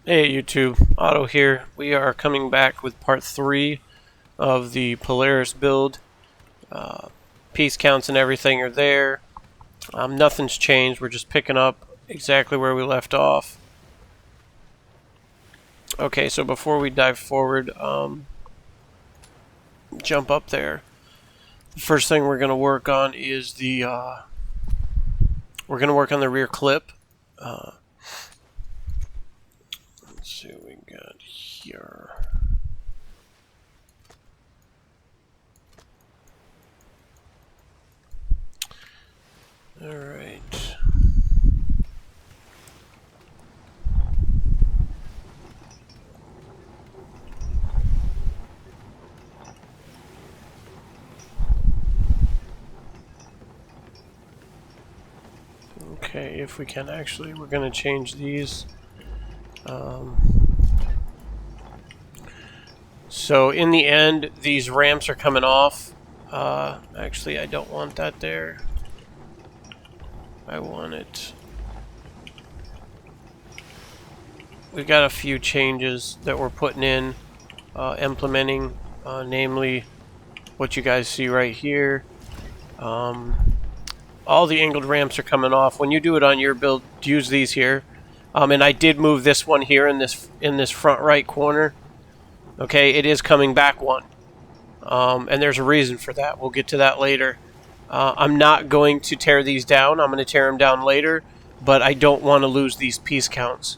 Hey YouTube, Otto here. We are coming back with part 3 of the Polaris build. Piece counts and everything are there. Nothing's changed, we're just picking up exactly where we left off. Okay, so before we dive forward, jump up there. The first thing we're going to work on is the rear clip. Let's see what we got here. Alright. Okay, if we can actually, we're going to change these. So in the end, these ramps are coming off. Actually, I don't want that there. I want it. We've got a few changes that we're putting in, implementing, namely what you guys see right here. All the angled ramps are coming off. When you do it on your build, use these here. And I did move this one here in this front right corner. Okay, it is coming back one. And there's a reason for that. We'll get to that later. I'm not going to tear these down. I'm going to tear them down later, but I don't want to lose these piece counts.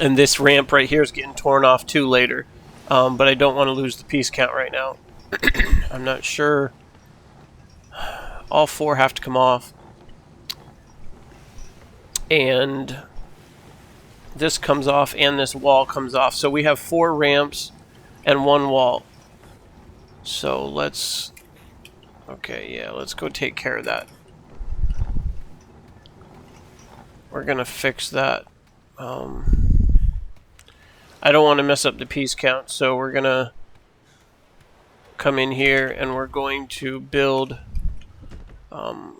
And this ramp right here is getting torn off too later, but I don't want to lose the piece count right now. I'm not sure. All 4 have to come off. And this comes off and this wall comes off. So we have 4 ramps and 1 wall. So let's... Okay, yeah, let's go take care of that. We're going to fix that. I don't want to mess up the piece count, so we're going to come in here and we're going to build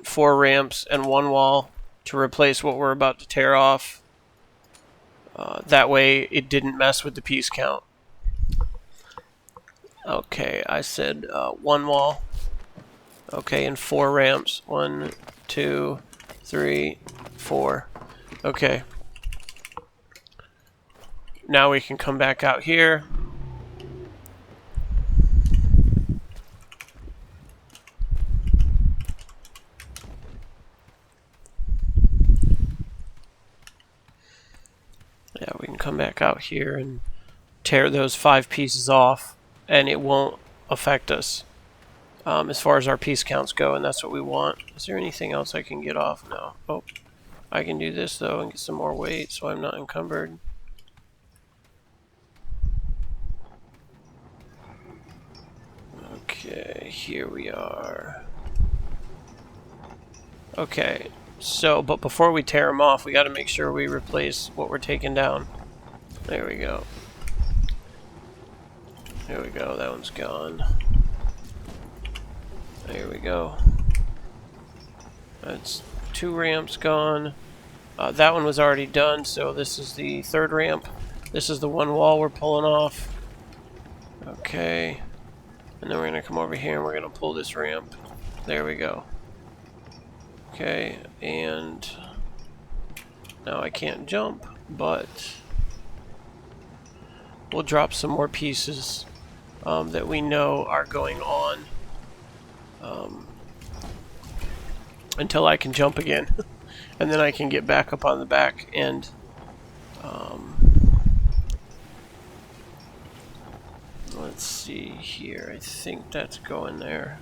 4 ramps and 1 wall to replace what we're about to tear off. That way it didn't mess with the piece count. Okay, I said 1 wall. Okay, and 4 ramps. 1, 2, 3, 4. Okay. Now we can come back out here. Yeah, we can come back out here and tear those 5 pieces off, and it won't affect us as far as our piece counts go, and that's what we want. Is there anything else I can get off? No. Oh, I can do this though and get some more weight so I'm not encumbered. Okay, here we are. Okay, so, but before we tear them off, we got to make sure we replace what we're taking down. There we go. There we go, that one's gone. There we go. That's 2 ramps gone. That one was already done, so this is the 3rd ramp. This is the 1 wall we're pulling off. Okay. And then we're going to come over here and we're going to pull this ramp. There we go. Okay, and now I can't jump, but we'll drop some more pieces that we know are going on until I can jump again. And then I can get back up on the back and let's see here. I think that's going there.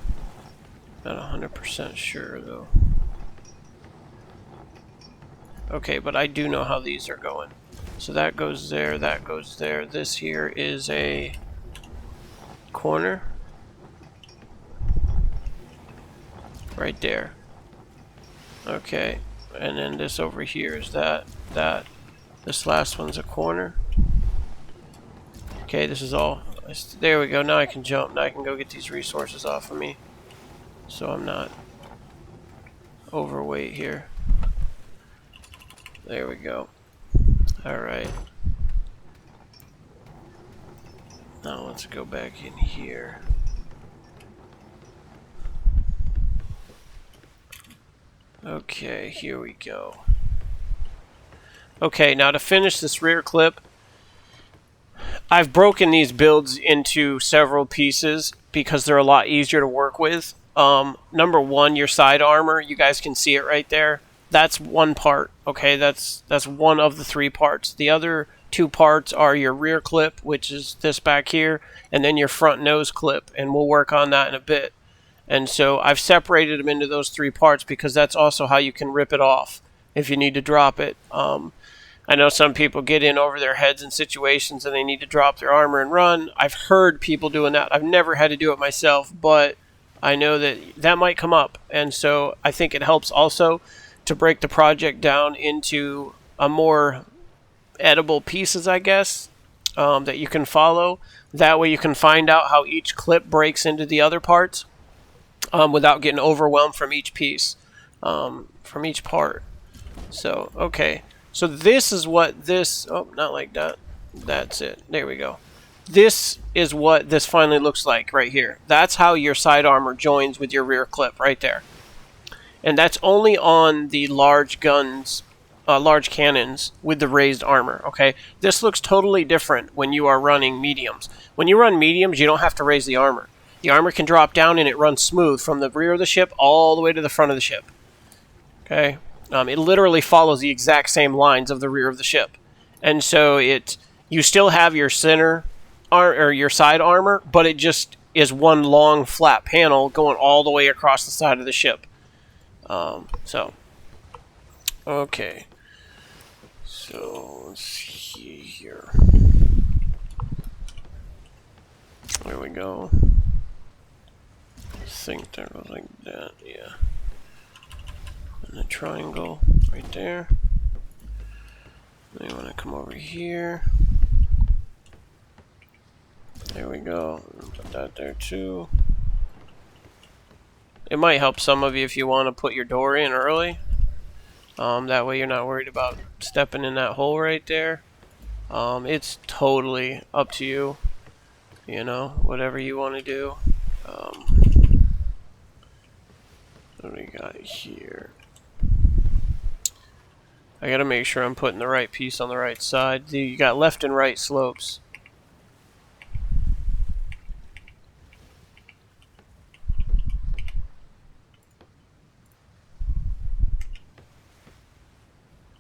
Not 100% sure though. Okay, but I do know how these are going. So that goes there, that goes there. This here is a corner. Right there. Okay, and then this over here is that. This last one's a corner. Okay, this is all. There we go, now I can jump. Now I can go get these resources off of me. So I'm not overweight here. There we go. Alright. Now let's go back in here. Okay, here we go. Okay, now to finish this rear clip, I've broken these builds into several pieces because they're a lot easier to work with. Number one, your side armor, you guys can see it right there. That's one part, okay? That's one of the three parts. The other two parts are your rear clip, which is this back here, and then your front nose clip, and we'll work on that in a bit. And so I've separated them into those three parts because that's also how you can rip it off if you need to drop it. I know some people get in over their heads in situations and they need to drop their armor and run. I've heard people doing that. I've never had to do it myself, but I know that that might come up. And so I think it helps also to break the project down into a more edible pieces, I guess, that you can follow. That way you can find out how each clip breaks into the other parts without getting overwhelmed from each piece, from each part. So, okay. So this is what this... Oh, not like that. That's it. There we go. This is what this finally looks like right here. That's how your side armor joins with your rear clip right there. And that's only on the large guns, large cannons with the raised armor, okay? This looks totally different when you are running mediums. When you run mediums, you don't have to raise the armor. The armor can drop down and it runs smooth from the rear of the ship all the way to the front of the ship. Okay? It literally follows the exact same lines of the rear of the ship. And so you still have your center or your side armor, but it just is one long flat panel going all the way across the side of the ship. Okay. So, let's see here. There we go. I think that goes like that, yeah. And the triangle right there. Then you want to come over here. There we go. Put that there too. It might help some of you if you want to put your door in early. That way you're not worried about stepping in that hole right there. It's totally up to you. You know, whatever you want to do. What do we got here? I gotta make sure I'm putting the right piece on the right side. You got left and right slopes.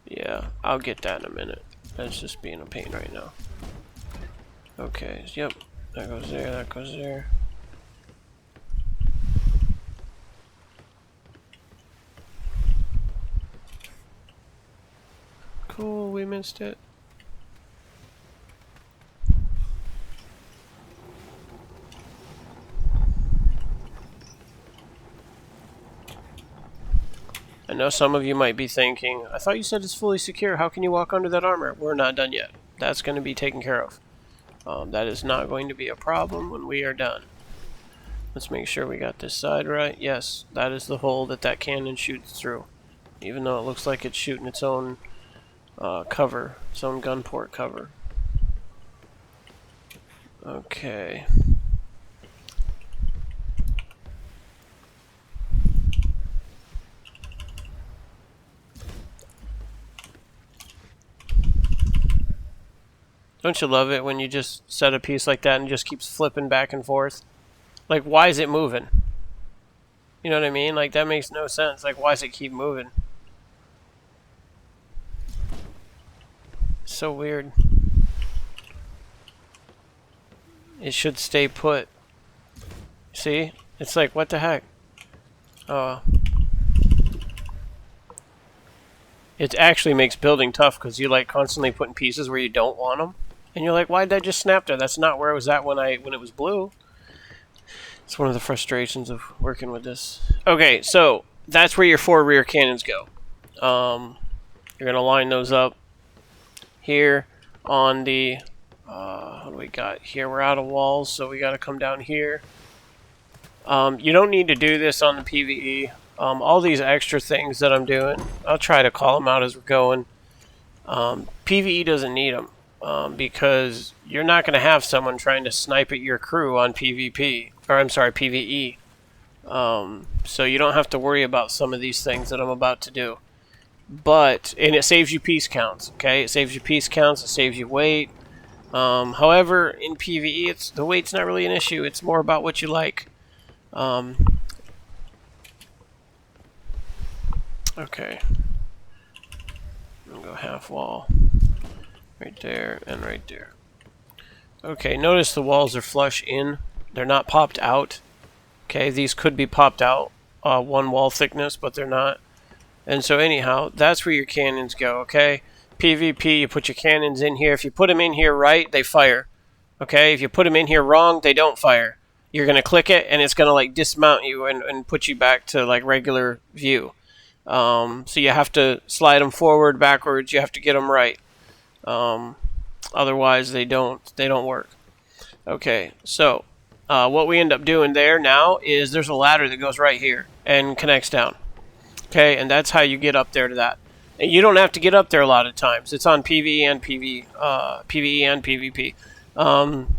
Yeah, I'll get that in a minute. That's just being a pain right now. Okay, yep. That goes there, that goes there. Cool, we missed it. I know some of you might be thinking, I thought you said it's fully secure. How can you walk under that armor? We're not done yet. That's going to be taken care of. That is not going to be a problem when we are done. Let's make sure we got this side right. Yes, that is the hole that cannon shoots through. Even though it looks like it's shooting its own cover, its own gun port cover. Okay. Don't you love it when you just set a piece like that and just keeps flipping back and forth? Like, why is it moving? You know what I mean? Like, that makes no sense. Like, why does it keep moving? So weird. It should stay put. See? It's like, what the heck? It actually makes building tough because you like constantly putting pieces where you don't want them. And you're like, why did that just snap there? That's not where it was at when it was blue. It's one of the frustrations of working with this. Okay, so that's where your 4 rear cannons go. You're going to line those up here on the... what do we got here? We're out of walls, so we got to come down here. You don't need to do this on the PvE. All these extra things that I'm doing, I'll try to call them out as we're going. PvE doesn't need them because you're not going to have someone trying to snipe at your crew on PvP, or I'm sorry, PvE. So you don't have to worry about some of these things that I'm about to do. And it saves you piece counts, okay? It saves you piece counts, it saves you weight. However, in PvE, the weight's not really an issue. It's more about what you like. Okay. I'm going to go half wall. Right there and right there. Okay, notice the walls are flush in. They're not popped out. Okay, these could be popped out one wall thickness, but they're not. And so anyhow, that's where your cannons go, okay? PvP, you put your cannons in here. If you put them in here right, they fire. Okay, if you put them in here wrong, they don't fire. You're going to click it, and it's going to like dismount you and put you back to like regular view. So you have to slide them forward, backwards. You have to get them right. Otherwise, they don't work. Okay, so what we end up doing there now is there's a ladder that goes right here and connects down. Okay, and that's how you get up there to that. And you don't have to get up there a lot of times. It's on PvE and PvP.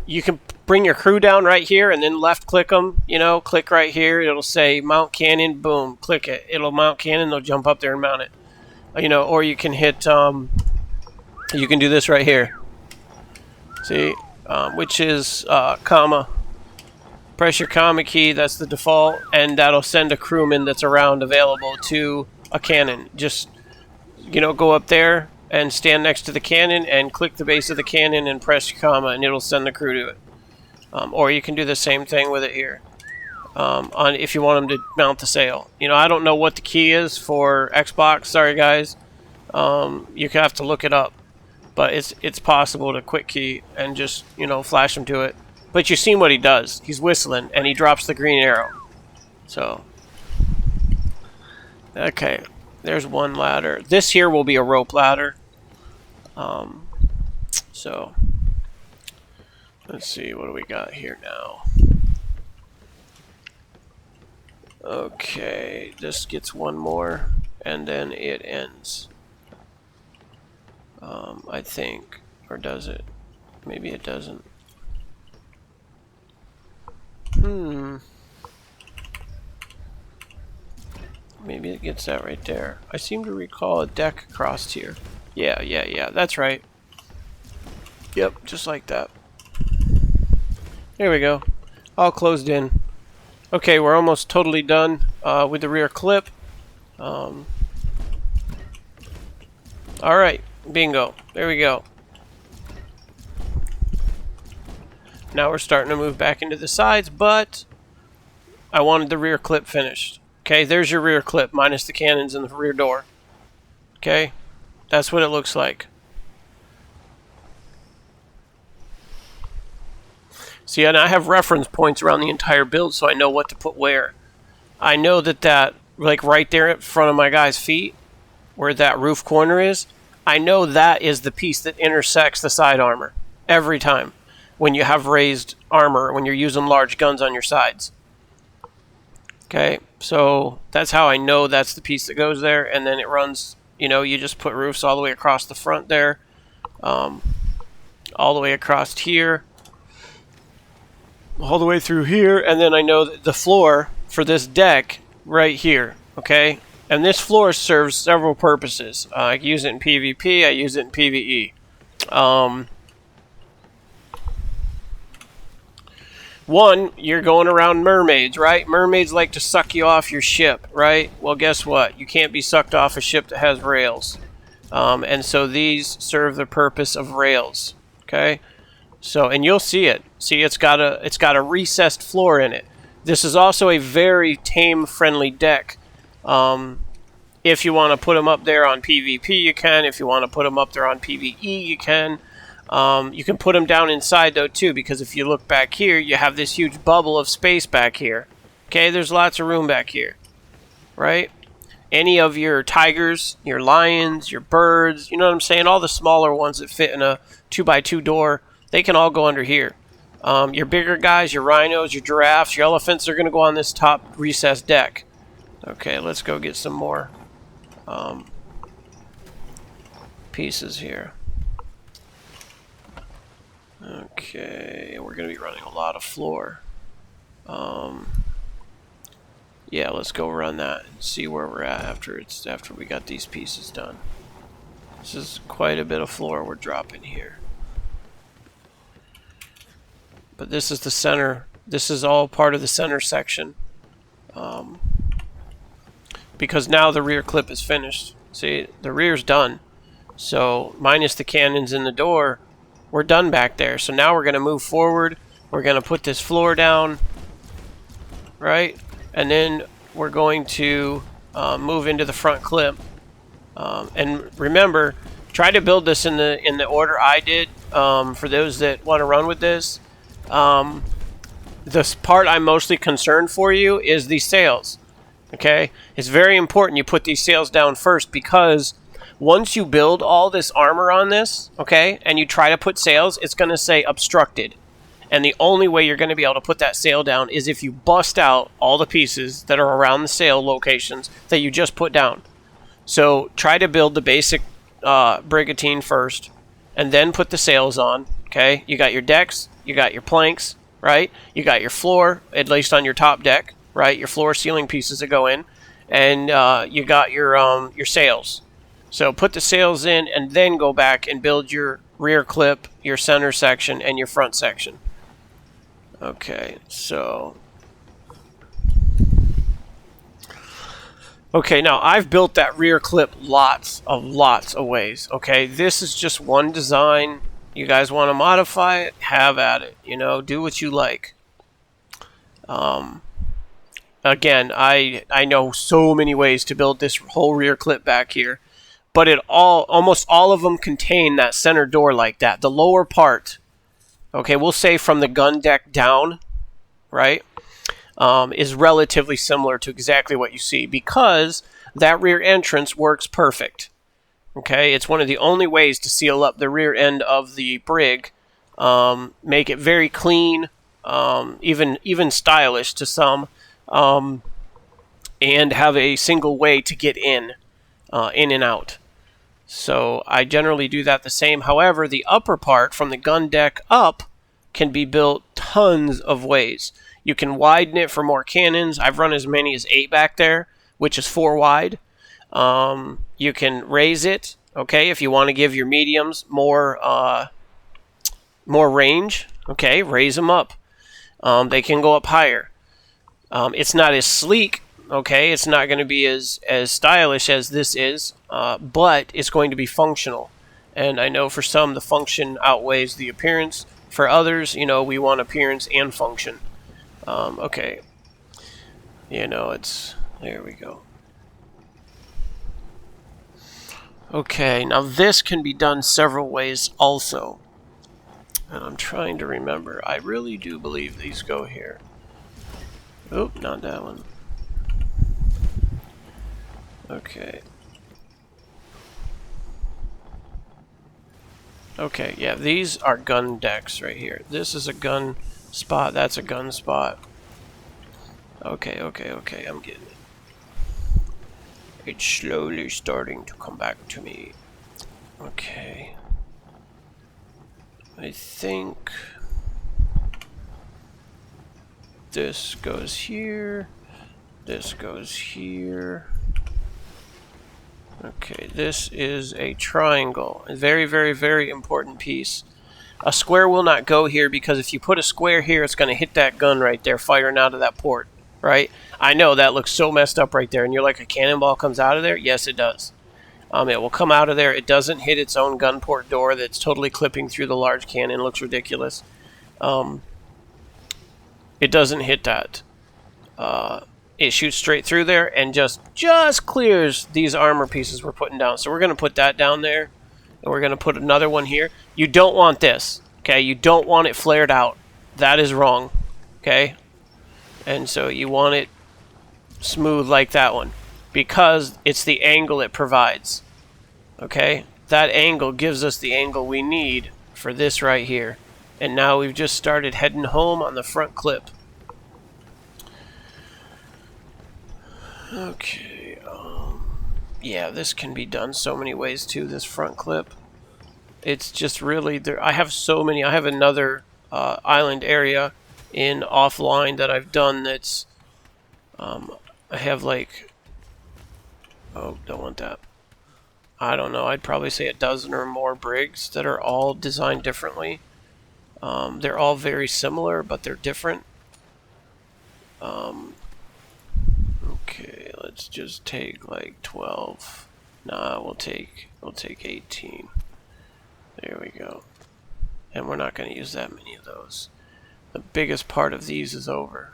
You can bring your crew down right here and then left click them. You know, click right here. It'll say mount cannon. Boom, click it. It'll mount cannon. They'll jump up there and mount it. You know, or you can hit. You can do this right here. See, which is comma. Press your comma key. That's the default, and that'll send a crewman that's around available to a cannon. Just go up there and stand next to the cannon and click the base of the cannon and press comma, and it'll send the crew to it. Or you can do the same thing with it here. If you want them to mount the sail. I don't know what the key is for Xbox. Sorry, guys. You have to look it up. But it's possible to quick key and just, flash them to it. But you've seen what he does. He's whistling, and he drops the green arrow. So, okay. There's one ladder. This here will be a rope ladder. So, let's see. What do we got here now? Okay. This gets one more, and then it ends. I think. Or does it? Maybe it doesn't. Maybe it gets that right there. I seem to recall a deck across here. Yeah. That's right. Yep, just like that. There we go. All closed in. Okay, we're almost totally done with the rear clip. Alright, bingo. There we go. Now we're starting to move back into the sides, but I wanted the rear clip finished. Okay, there's your rear clip, minus the cannons in the rear door. Okay, that's what it looks like. See, and I have reference points around the entire build, so I know what to put where. I know that like right there in front of my guy's feet, where that roof corner is, I know that is the piece that intersects the side armor every time when you have raised armor, when you're using large guns on your sides. Okay, so that's how I know that's the piece that goes there, and then it runs, you just put roofs all the way across the front there, all the way across here, all the way through here, and then I know that the floor for this deck right here, okay? And this floor serves several purposes. I use it in PvP, I use it in PvE. One, you're going around mermaids, right? Mermaids like to suck you off your ship, right? Well, guess what? You can't be sucked off a ship that has rails. And so these serve the purpose of rails, okay? So, and you'll see it. See, it's got a recessed floor in it. This is also a very tame-friendly deck. If you want to put them up there on PvP, you can. If you want to put them up there on PvE, you can. You can put them down inside, though, too, because if you look back here, you have this huge bubble of space back here. Okay, there's lots of room back here, right? Any of your tigers, your lions, your birds, you know what I'm saying? All the smaller ones that fit in a 2x2 door, they can all go under here. Your bigger guys, your rhinos, your giraffes, your elephants, are going to go on this top recessed deck. Okay, let's go get some more pieces here. Okay, we're going to be running a lot of floor. Yeah, let's go run that and see where we're at after we got these pieces done. This is quite a bit of floor we're dropping here. But this is the center. This is all part of the center section. Because now the rear clip is finished. See, the rear's done. So, minus the cannons in the door, we're done back there. So now we're going to move forward. We're going to put this floor down. Right? And then we're going to move into the front clip. And remember, try to build this in the order I did. For those that want to run with this. The part I'm mostly concerned for you is these sails. Okay? It's very important you put these sails down first, because once you build all this armor on this, okay, and you try to put sails, it's going to say obstructed. And the only way you're going to be able to put that sail down is if you bust out all the pieces that are around the sail locations that you just put down. So try to build the basic brigantine first, and then put the sails on. Okay, you got your decks, you got your planks, right? You got your floor, at least on your top deck, right? Your floor ceiling pieces that go in, and you got your sails. So put the sails in, and then go back and build your rear clip, your center section, and your front section. Okay, so... Okay, now I've built that rear clip lots of ways, okay? This is just one design. You guys want to modify it? Have at it. You know, do what you like. Again, I know so many ways to build this whole rear clip back here, but almost all of them contain that center door like that. The lower part, okay, we'll say from the gun deck down, right, is relatively similar to exactly what you see, because that rear entrance works perfect. Okay, it's one of the only ways to seal up the rear end of the brig, make it very clean, even stylish to some, and have a single way to get in and out. So I generally do that the same. However, the upper part from the gun deck up can be built tons of ways. You can widen it for more cannons. I've run as many as 8 back there, which is 4 wide. You can raise it, okay, if you want to give your mediums more range, okay, raise them up. They can go up higher. It's not as sleek, okay, it's not going to be as stylish as this is, but it's going to be functional. And I know for some the function outweighs the appearance. For others, you know, we want appearance and function. Okay, you know, there we go. Okay, now this can be done several ways also. And I'm trying to remember. I really do believe these go here. Oop, not that one. Okay. Okay, yeah, these are gun decks right here. This is a gun spot, that's a gun spot. Okay, I'm getting it. It's slowly starting to come back to me. Okay. I think this goes here. This goes here. Okay, this is a triangle. A very, very, very important piece. A square will not go here, because if you put a square here, it's going to hit that gun right there firing out of that port. Right? I know that looks so messed up right there, and you're like, a cannonball comes out of there? Yes, it does. It will come out of there. It doesn't hit its own gun port door that's totally clipping through the large cannon. It looks ridiculous. It doesn't hit that. It shoots straight through there and just clears these armor pieces we're putting down. So we're going to put that down there, and we're going to put another one here. You don't want this, okay? You don't want it flared out. That is wrong, okay? And so you want it smooth like that one, because it's the angle it provides. Okay? That angle gives us the angle we need for this right here. And now we've just started heading home on the front clip. Okay, yeah, this can be done so many ways too, this front clip. It's just really, there. I have so many. I have another island area in offline that I've done that's, I have like, oh, don't want that. I don't know, I'd probably say a dozen or more brigs that are all designed differently. They're all very similar, but they're different. Okay, let's just take like 12. Nah, we'll take 18. There we go. And we're not going to use that many of those. The biggest part of these is over.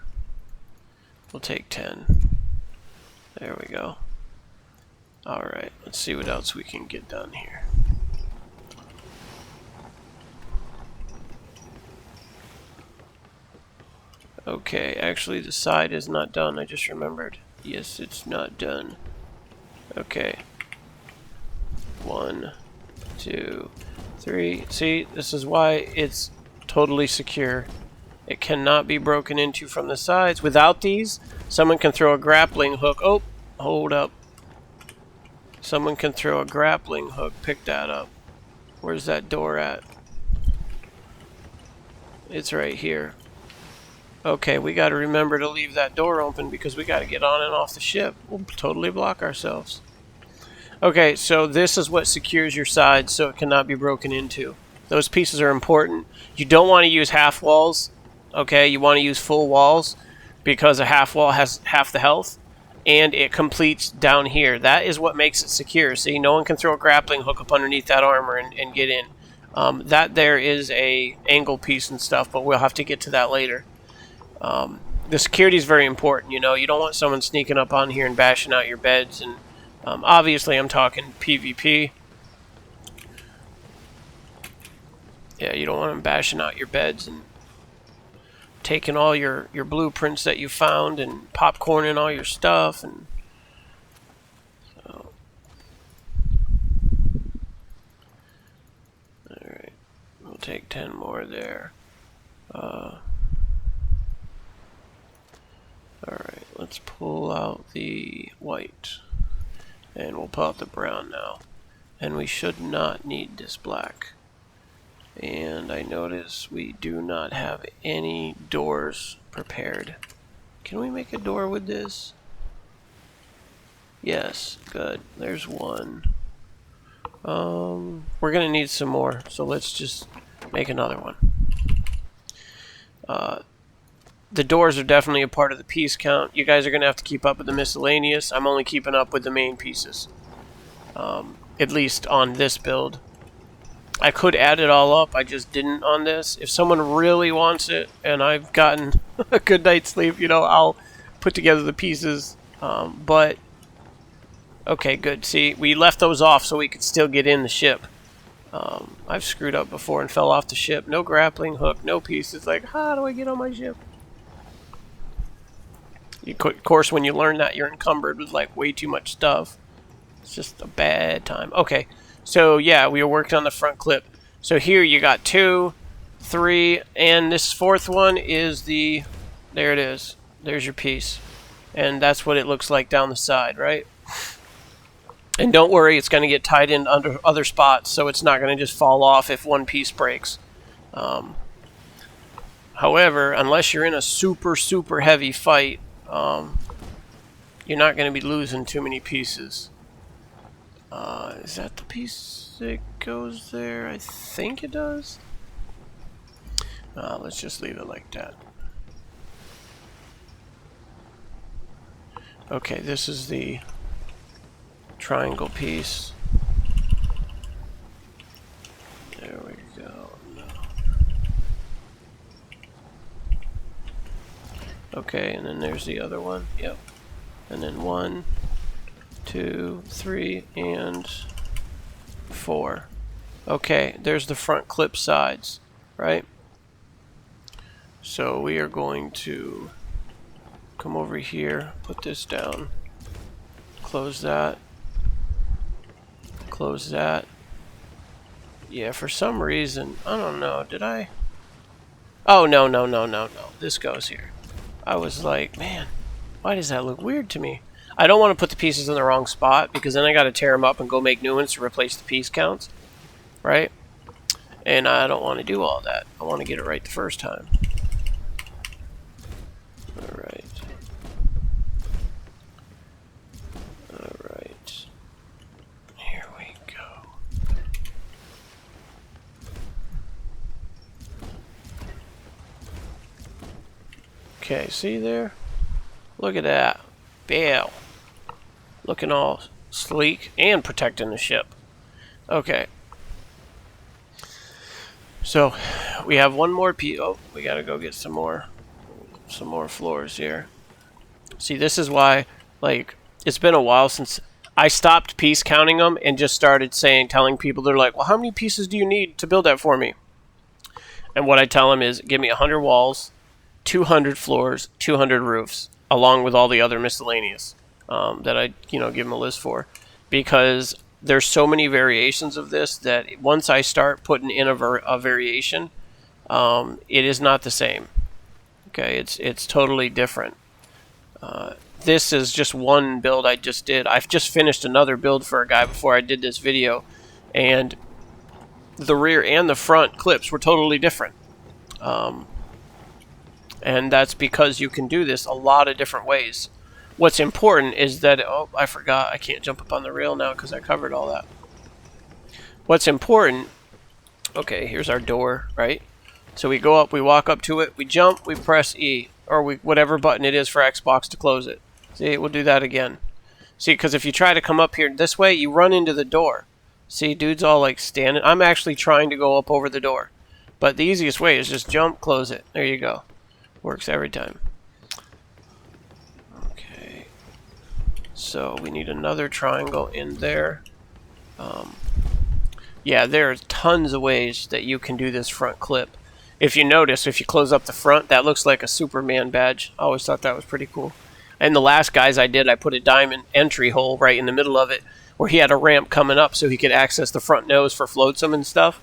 We'll take 10. There we go. Alright, let's see what else we can get done here. Okay, actually the side is not done, I just remembered. Yes, it's not done. Okay. 1, 2, 3. See, this is why it's totally secure. It cannot be broken into from the sides. Without these, someone can throw a grappling hook. Oh, hold up. Someone can throw a grappling hook. Pick that up. Where's that door at? It's right here. Okay, we got to remember to leave that door open because we got to get on and off the ship. We'll totally block ourselves. Okay, so this is what secures your sides so it cannot be broken into. Those pieces are important. You don't want to use half walls. Okay, you want to use full walls because a half wall has half the health and it completes down here. That is what makes it secure. See, no one can throw a grappling hook up underneath that armor and get in. That there is a angle piece and stuff, but we'll have to get to that later. The security is very important. You know, you don't want someone sneaking up on here and bashing out your beds. And obviously, I'm talking PvP. Yeah, you don't want them bashing out your beds and taking all your blueprints that you found and popcorning all your stuff. And so, all right, we'll take 10 more there. Alright, let's pull out the white. And we'll pull out the brown now. And we should not need this black. And I notice we do not have any doors prepared. Can we make a door with this? Yes, good. There's one. We're gonna need some more, so let's just make another one. The doors are definitely a part of the piece count. You guys are going to have to keep up with the miscellaneous. I'm only keeping up with the main pieces. At least on this build. I could add it all up. I just didn't on this. If someone really wants it and I've gotten a good night's sleep, you know, I'll put together the pieces. But, okay, good. See, we left those off so we could still get in the ship. I've screwed up before and fell off the ship. No grappling hook, no pieces. Like, how do I get on my ship? Of course, when you learn that, you're encumbered with like way too much stuff. It's just a bad time. Okay, so yeah, we were working on the front clip. So here you got 2, 3, and this fourth one is the, there it is. There's your piece. And that's what it looks like down the side, right? And don't worry, it's going to get tied in under other spots, so it's not going to just fall off if one piece breaks. However, unless you're in a super, super heavy fight, you're not going to be losing too many pieces. Is that the piece that goes there? I think it does. Let's just leave it like that. Okay, this is the triangle piece. There we go. No. Okay, and then there's the other one. Yep. And then 1, 2, 3, and 4. Okay, there's the front clip sides, right? So we are going to come over here, put this down, close that, close that. Yeah, for some reason, I don't know, did I? Oh, no. This goes here. I was like, man, why does that look weird to me? I don't want to put the pieces in the wrong spot, because then I got to tear them up and go make new ones to replace the piece counts, right? And I don't want to do all that. I want to get it right the first time. Alright. Alright. Here we go. Okay, see there? Look at that. Bam. Looking all sleek and protecting the ship. Okay. So, we have one more piece. Oh, we gotta go get some more floors here. See, this is why, like, it's been a while since I stopped piece counting them and just started telling people, they're like, well, how many pieces do you need to build that for me? And what I tell them is, give me 100 walls, 200 floors, 200 roofs, along with all the other miscellaneous that I, give them a list for, because there's so many variations of this that once I start putting in a variation, it is not the same. Okay, it's totally different. This is just one build I just did. I've just finished another build for a guy before I did this video, and the rear and the front clips were totally different. And that's because you can do this a lot of different ways. What's important is that, oh, I forgot, I can't jump up on the rail now because I covered all that. What's important, okay, here's our door, right? So we go up, we walk up to it, we jump, we press E, or whatever button it is for Xbox to close it. See, we'll do that again. See, because if you try to come up here this way, you run into the door. See, dude's all like standing. I'm actually trying to go up over the door. But the easiest way is just jump, close it. There you go. Works every time. Okay. So we need another triangle in there. Yeah, there's tons of ways that you can do this front clip. If you notice, if you close up the front, that looks like a Superman badge. I always thought that was pretty cool. And the last guys I did, I put a diamond entry hole right in the middle of it, where he had a ramp coming up so he could access the front nose for flotsam and stuff.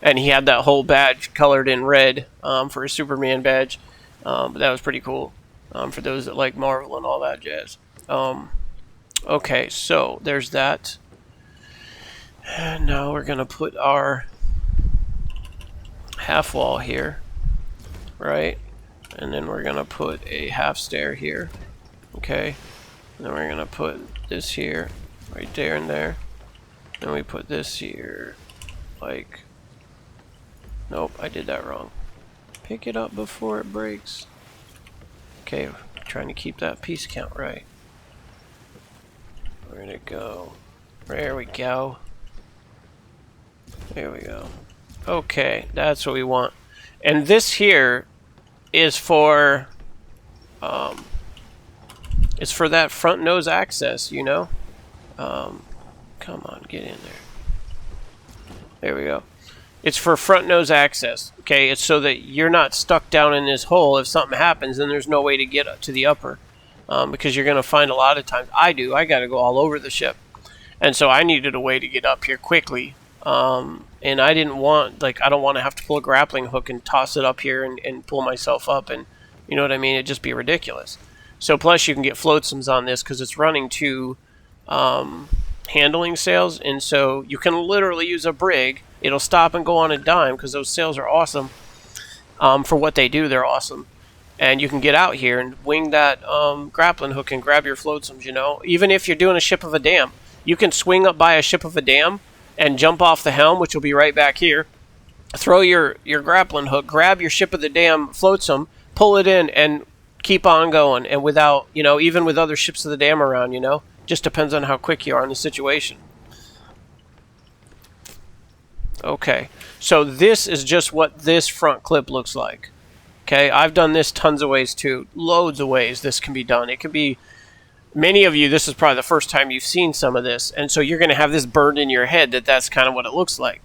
And he had that whole badge colored in red for a Superman badge. But that was pretty cool for those that like Marvel and all that jazz. Okay, so there's that. And now we're going to put our half wall here, right? And then we're going to put a half stair here. Okay. And then we're going to put this here, right there and there. Then we put this here, like... Nope, I did that wrong. Pick it up before it breaks. Okay, trying to keep that piece count right. Where'd it go? There we go. There we go. Okay, that's what we want. And this here is for it's for that front nose access, you know. Come on, get in there. There we go. It's for front nose access. Okay, it's so that you're not stuck down in this hole. If something happens, then there's no way to get up to the upper, because you're going to find a lot of times. I got to go all over the ship, and so I needed a way to get up here quickly. And I didn't want, I don't want to have to pull a grappling hook and toss it up here and pull myself up, and you know what I mean? It'd just be ridiculous. So plus you can get flotsams on this because it's running two handling sails, and so you can literally use a brig. It'll stop and go on a dime because those sails are awesome. For what they do, they're awesome. And you can get out here and wing that grappling hook and grab your flotsams, you know? Even if you're doing a ship of a dam, you can swing up by a ship of a dam and jump off the helm, which will be right back here. Throw your grappling hook, grab your ship of the dam flotsam, pull it in, and keep on going. And without, you know, even with other ships of the dam around, you know, just depends on how quick you are in the situation. Okay, so this is just what this front clip looks like. Okay, I've done this tons of ways too. Loads of ways this can be done. It can be, many of you, this is probably the first time you've seen some of this, and so you're going to have this burned in your head that that's kind of what it looks like.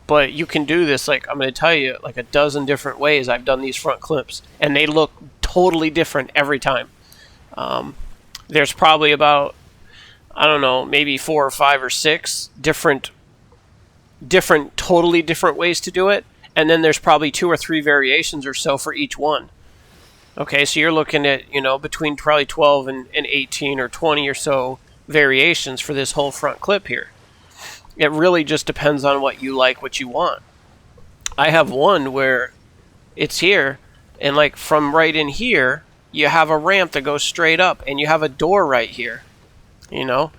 But you can do this, like, I'm going to tell you, like a dozen different ways I've done these front clips, and they look totally different every time. There's probably about, I don't know, maybe 4 or 5 or 6 different totally different ways to do it, and then there's probably 2 or 3 variations or so for each one. Okay, so you're looking at, you know, between probably 12 and 18 or 20 or so variations for this whole front clip here. It really just depends on what you like, what you want. I have one where it's here, and like from right in here, you have a ramp that goes straight up, and you have a door right here, you know?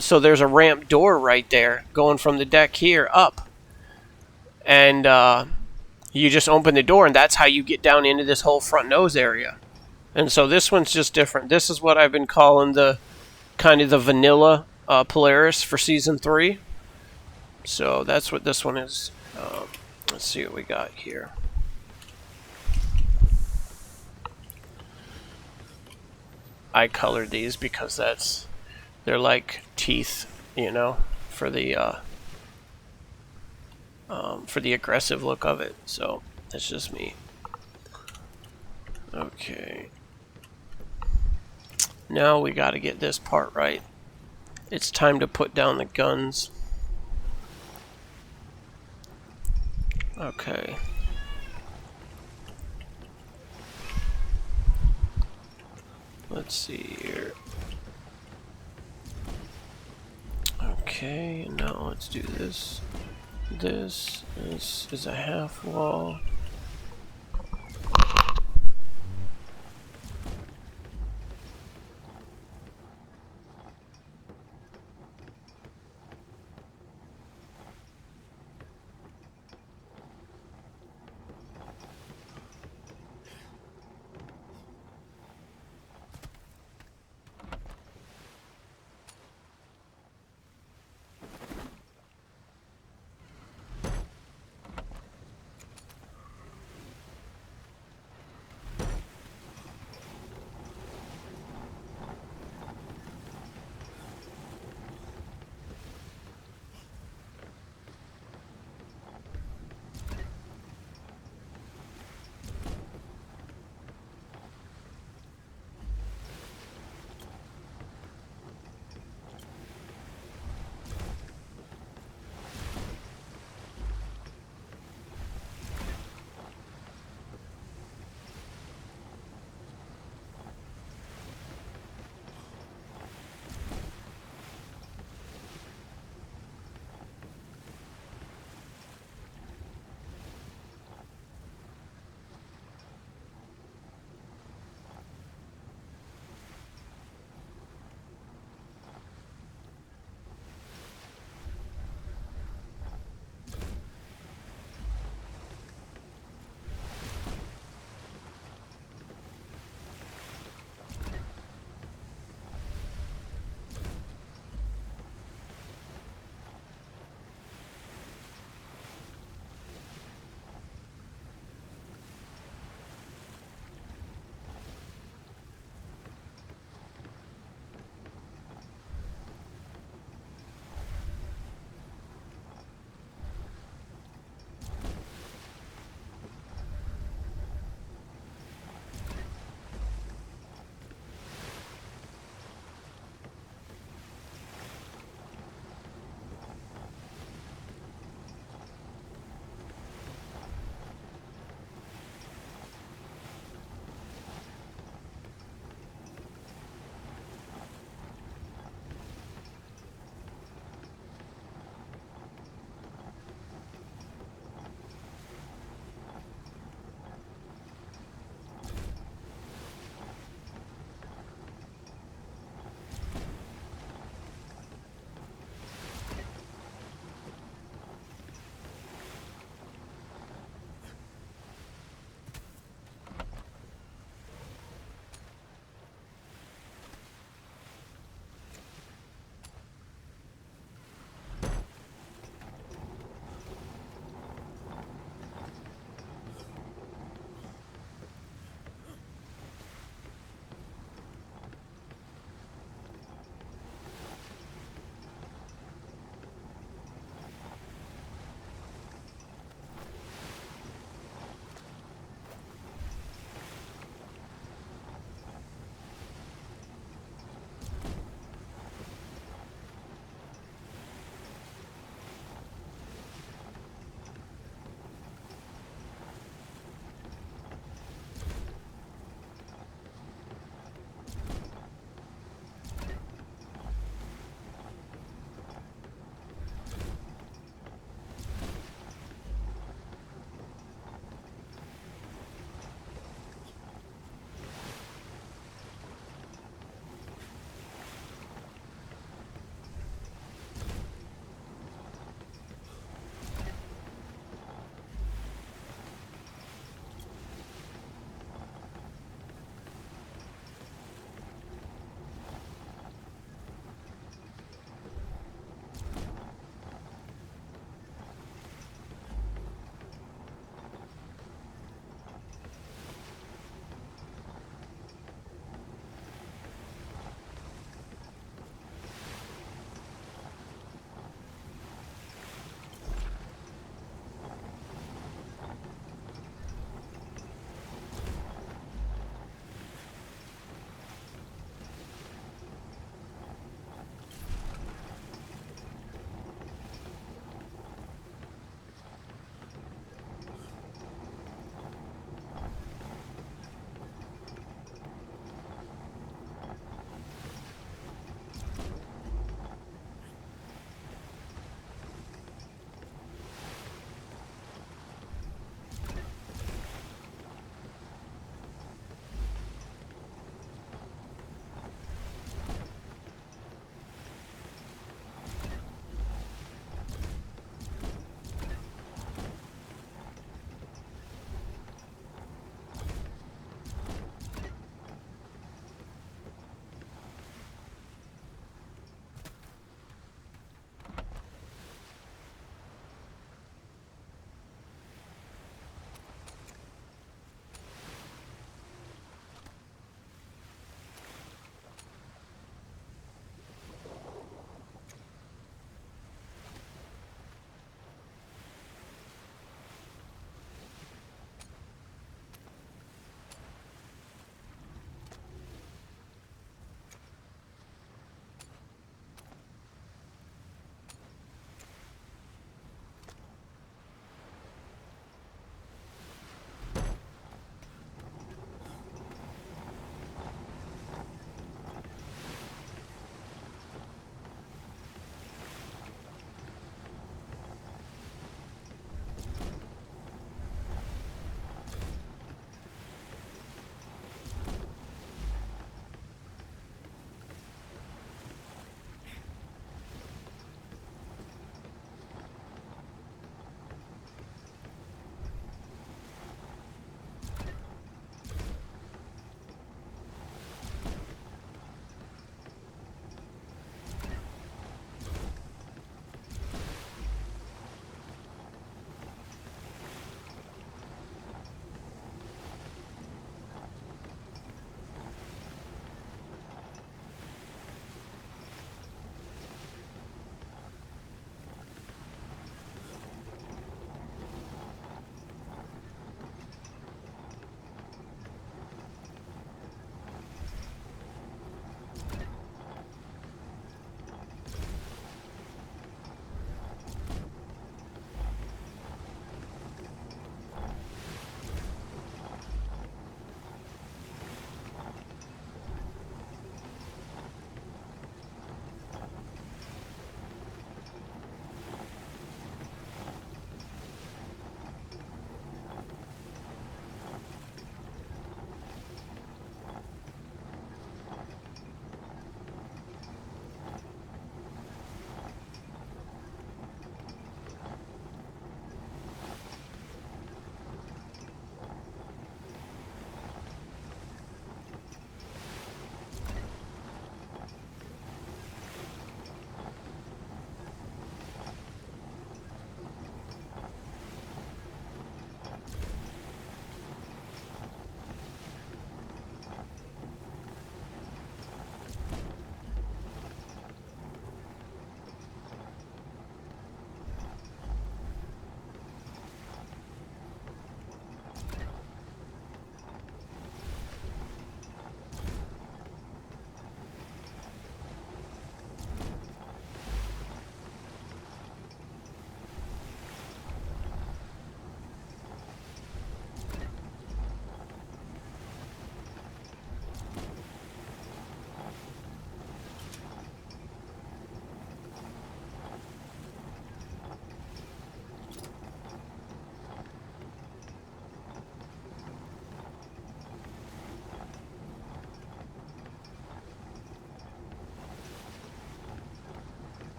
So there's a ramp door right there going from the deck here up. And you just open the door, and that's how you get down into this whole front nose area. And so this one's just different. This is what I've been calling the kind of the vanilla Polaris for season 3. So that's what this one is. Let's see what we got here. I colored these because they're like teeth, you know, for the aggressive look of it. So that's just me. Okay. Now we got to get this part right. It's time to put down the guns. Okay. Let's see here. Okay, now let's do this. This is a half wall.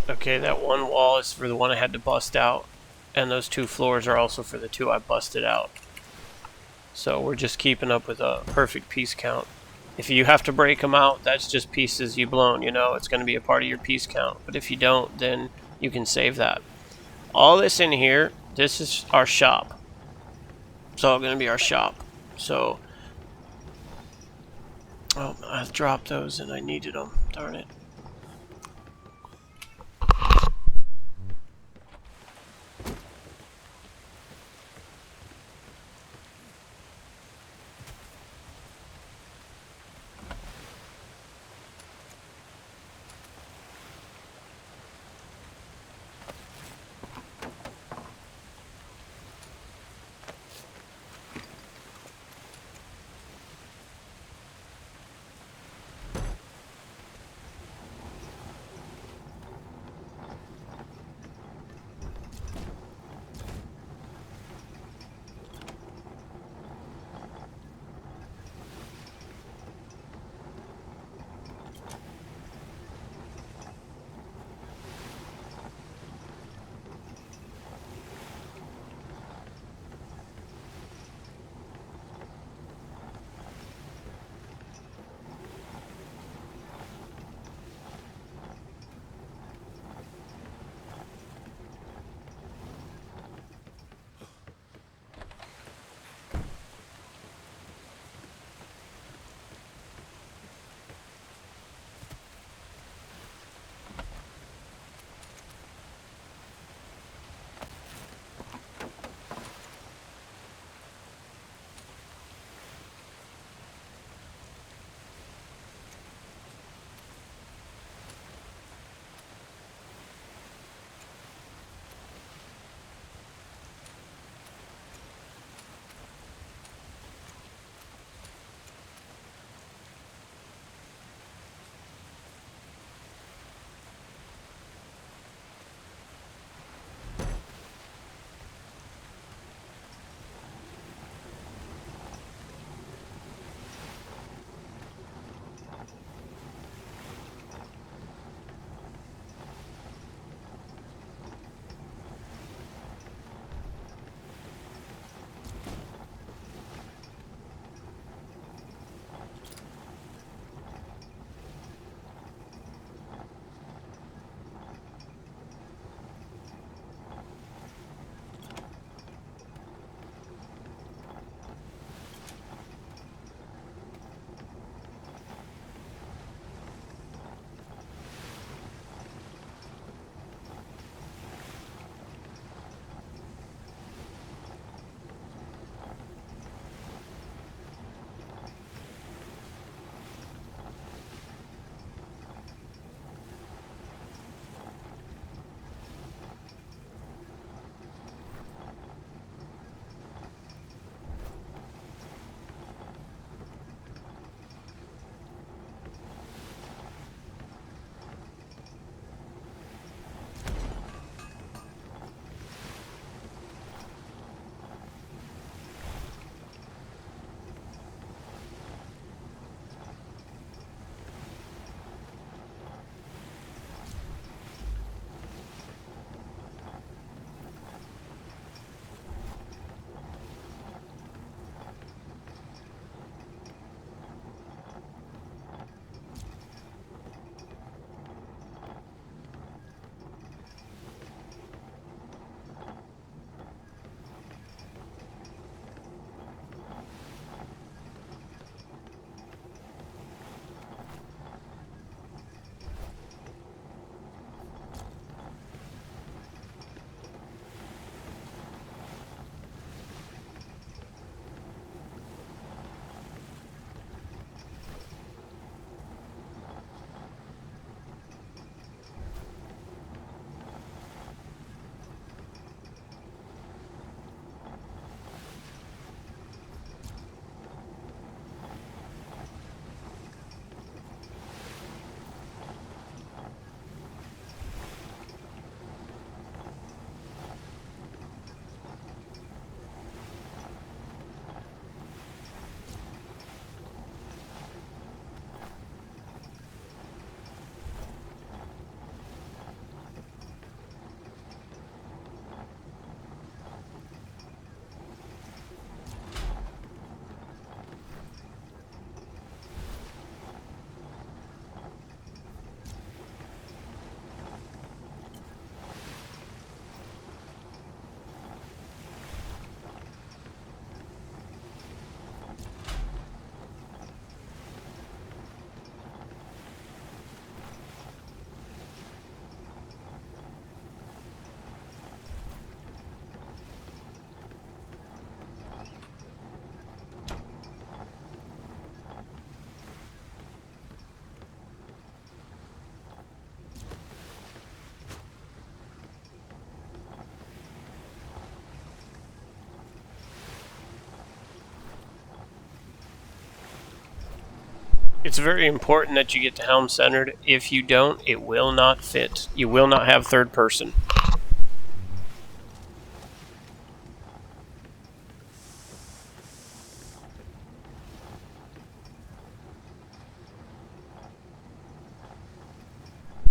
Okay, that one wall is for the one I had to bust out, and those 2 floors are also for the 2 I busted out. So we're just keeping up with a perfect piece count. If you have to break them out, that's just pieces you blown, you know, it's going to be a part of your piece count. But if you don't, then you can save that. All this in here, this is our shop. It's all going to be our shop. So, oh, I dropped those and I needed them. Darn it. It's very important that you get the helm centered. If you don't, it will not fit. You will not have third person.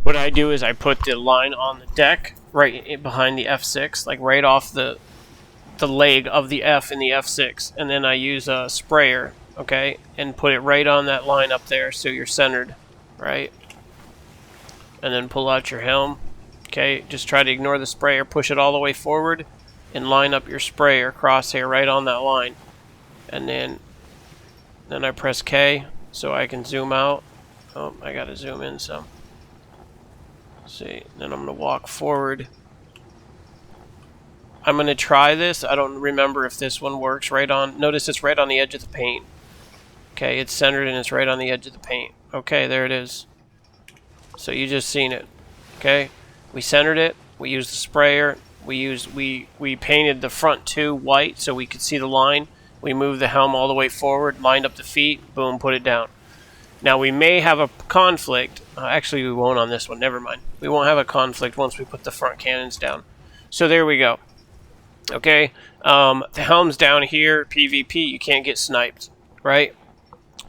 What I do is I put the line on the deck right behind the F6, like right off the leg of the F in the F6, and then I use a sprayer, okay, and put it right on that line up there so you're centered, right? And then pull out your helm, okay? Just try to ignore the sprayer, push it all the way forward, and line up your sprayer crosshair right on that line. And then I press K so I can zoom out. Oh, I gotta zoom in some. See, then I'm gonna walk forward. I'm going to try this. I don't remember if this one works right on. Notice it's right on the edge of the paint. Okay, it's centered and it's right on the edge of the paint. Okay, there it is. So you just seen it. Okay, we centered it. We used the sprayer. We painted the front two white so we could see the line. We moved the helm all the way forward, lined up the feet, boom, put it down. Now we may have a conflict. Actually, we won't on this one. Never mind. We won't have a conflict once we put the front cannons down. So there we go. Okay, the helm's down here, PvP, you can't get sniped, right?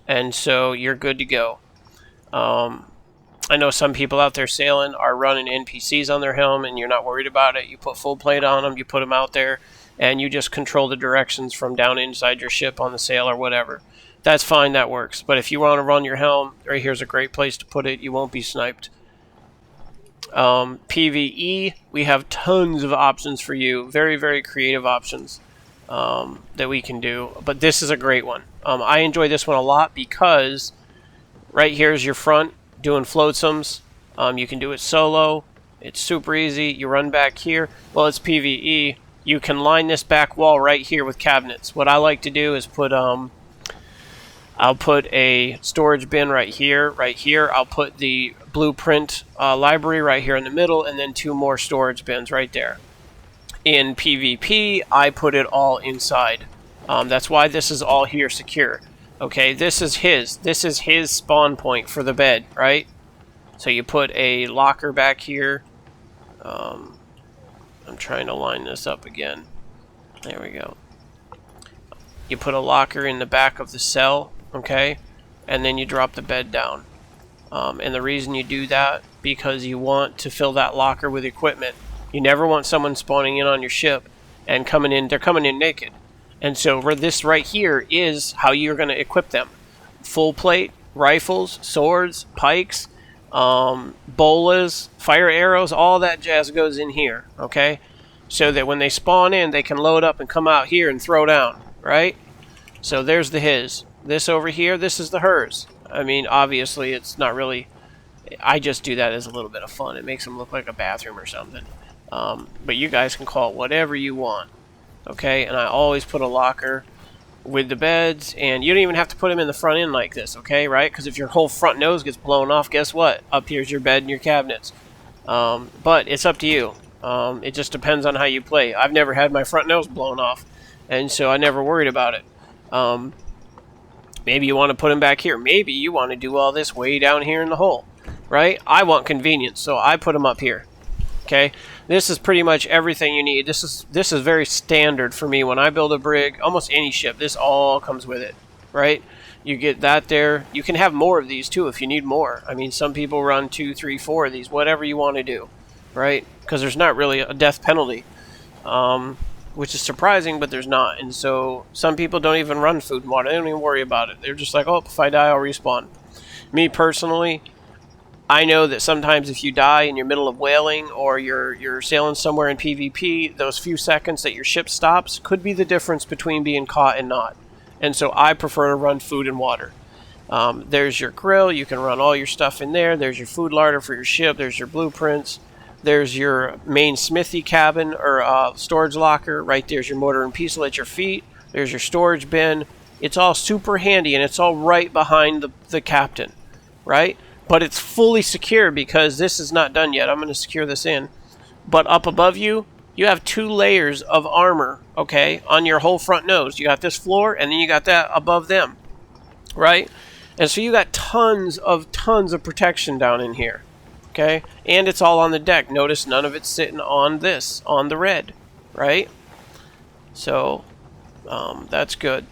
And so you're good to go. I know some people out there sailing are running NPCs on their helm and you're not worried about it. You put full plate on them, you put them out there, and you just control the directions from down inside your ship on the sail or whatever. That's fine, that works. But if you want to run your helm, right here's a great place to put it. You won't be sniped. PvE, we have tons of options for you. Very, very creative options that we can do. But this is a great one. I enjoy this one a lot because right here is your front doing floatsomes. You can do it solo. It's super easy. You run back here. Well, it's PvE. You can line this back wall right here with cabinets. What I like to do is put... I'll put a storage bin right here. I'll put the blueprint library right here in the middle, and then 2 more storage bins right there. In PvP, I put it all inside. That's why this is all here secure. Okay, this is his spawn point for the bed, right? So you put a locker back here. I'm trying to line this up again. There we go. You put a locker in the back of the cell. Okay, and then you drop the bed down. And the reason you do that, because you want to fill that locker with equipment. You never want someone spawning in on your ship and they're coming in naked. And so this right here is how you're going to equip them. Full plate, rifles, swords, pikes, bolas, fire arrows, all that jazz goes in here, okay? So that when they spawn in, they can load up and come out here and throw down, right? So there's the his. This over here, this is the hers. I mean, obviously, it's not really... I just do that as a little bit of fun. It makes them look like a bathroom or something. But you guys can call it whatever you want. Okay? And I always put a locker with the beds. And you don't even have to put them in the front end like this, okay? Right? Because if your whole front nose gets blown off, guess what? Up here's your bed and your cabinets. But it's up to you. It just depends on how you play. I've never had my front nose blown off. And so I never worried about it. Maybe you want to put them back here. Maybe you want to do all this way down here in the hole, right? I want convenience, so I put them up here. Okay, this is pretty much everything you need. This is very standard for me when I build a brig. Almost any ship, this all comes with it, right? You get that there. You can have more of these too if you need more. I mean, some people run 2, 3, 4 of these, whatever you want to do, right? Because there's not really a death penalty. Which is surprising, but there's not. And so some people don't even run food and water. They don't even worry about it. They're just like, oh, if I die, I'll respawn. Me personally, I know that sometimes if you die in your middle of whaling or you're sailing somewhere in PvP, those few seconds that your ship stops could be the difference between being caught and not. And so I prefer to run food and water. There's your grill. You can run all your stuff in there. There's your food larder for your ship. There's your blueprints. There's your main smithy cabin or storage locker. Right there's your mortar and pestle at your feet. There's your storage bin. It's all super handy, and it's all right behind the captain, right? But it's fully secure because this is not done yet. I'm going to secure this in. But up above you, you have 2 layers of armor, okay, on your whole front nose. You got this floor, and then you got that above them, right? And so you got tons of protection down in here. Okay? And it's all on the deck. Notice none of it's sitting on this, on the red. Right? So, that's good.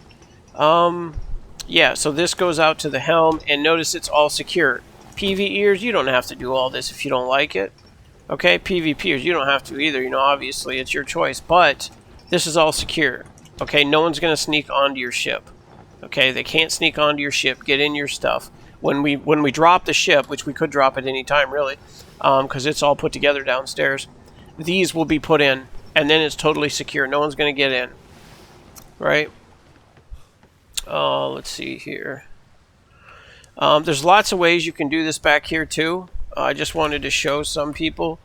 Yeah, so this goes out to the helm, and notice it's all secure. PvEers, you don't have to do all this if you don't like it. Okay, PvPers, you don't have to either. You know, obviously, it's your choice. But this is all secure. Okay, no one's going to sneak onto your ship. Okay, they can't sneak onto your ship, get in your stuff. When we drop the ship, which we could drop at any time, really, because it's all put together downstairs, these will be put in, and then it's totally secure. No one's going to get in. Right? Let's see here. There's lots of ways you can do this back here too. I just wanted to show some people.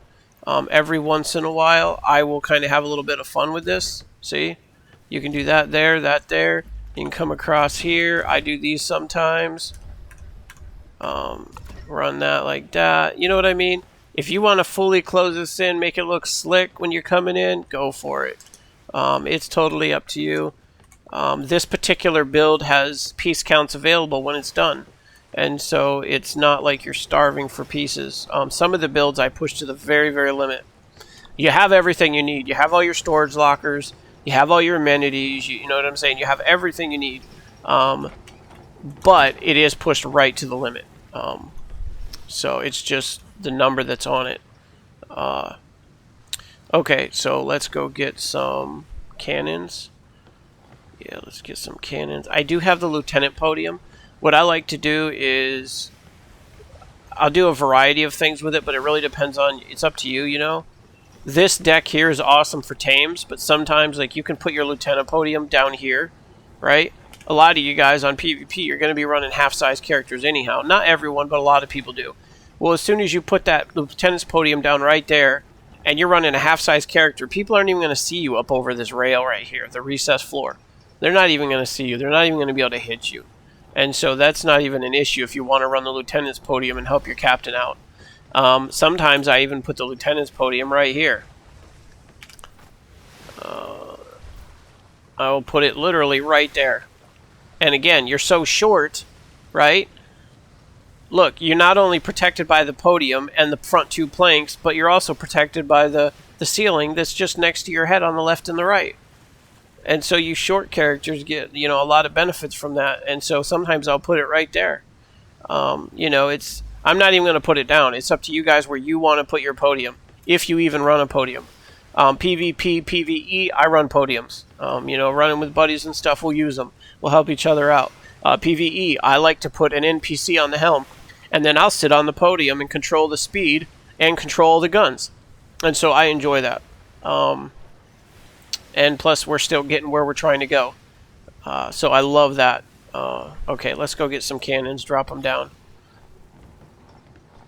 Every once in a while, I will kind of have a little bit of fun with this. See? You can do that there, that there. You can come across here. I do these sometimes. Run that like that. You know what I mean? If you want to fully close this in, make it look slick when you're coming in, go for it. It's totally up to you. This particular build has piece counts available when it's done. And so it's not like you're starving for pieces. Some of the builds I push to the very, very limit. You have everything you need. You have all your storage lockers. You have all your amenities. You know what I'm saying? You have everything you need. But it is pushed right to the limit. So it's just the number that's on it. Okay, so let's go get some cannons. Yeah, let's get some cannons. I do have the lieutenant podium. What I like to do is I'll do a variety of things with it, but it really depends on, it's up to you, you know. This deck here is awesome for tames, but sometimes like you can put your lieutenant podium down here, right? A lot of you guys on PvP, you're going to be running half-size characters anyhow. Not everyone, but a lot of people do. Well, as soon as you put that lieutenant's podium down right there, and you're running a half-size character, people aren't even going to see you up over this rail right here, the recessed floor. They're not even going to see you. They're not even going to be able to hit you. And so that's not even an issue if you want to run the lieutenant's podium and help your captain out. Sometimes I even put the lieutenant's podium right here. I will put it literally right there. And again, you're so short, right? Look, you're not only protected by the podium and the front two planks, but you're also protected by the ceiling that's just next to your head on the left and the right. And so you short characters get, you know, a lot of benefits from that. And so sometimes I'll put it right there. You know, I'm not even going to put it down. It's up to you guys where you want to put your podium, if you even run a podium. PvP, PvE, I run podiums. You know, running with buddies and stuff, we'll use them. We'll help each other out. PvE, I like to put an NPC on the helm. And then I'll sit on the podium and control the speed and control the guns. And so I enjoy that. And plus, we're still getting where we're trying to go. So I love that. Okay, let's go get some cannons, drop them down.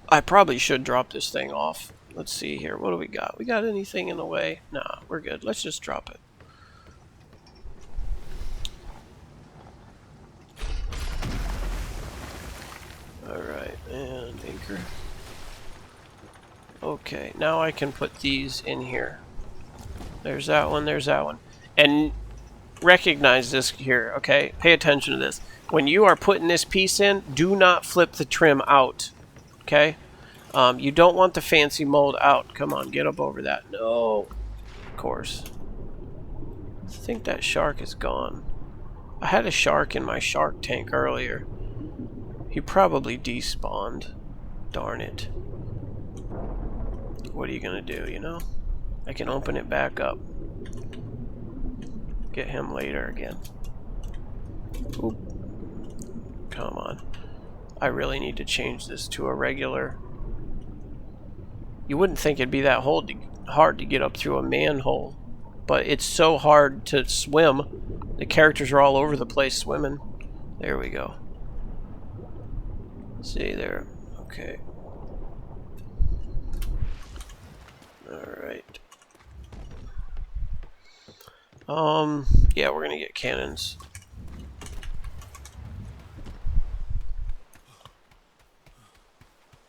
I probably should drop this thing off. Let's see here. What do we got? We got anything in the way? Nah, we're good. Let's just drop it. Alright, and anchor. Okay, now I can put these in here. There's that one, there's that one. And recognize this here, okay? Pay attention to this. When you are putting this piece in, do not flip the trim out, okay? You don't want the fancy mold out. Come on, get up over that. No. Of course. I think that shark is gone. I had a shark in my shark tank earlier. He probably despawned. Darn it. What are you gonna do, you know? I can open it back up. Get him later again. Oop. Come on. I really need to change this to a regular. You wouldn't think it'd be that hard to get up through a manhole, but it's so hard to swim. The characters are all over the place swimming. There we go. See there. Okay. Alright. Yeah, we're gonna get cannons.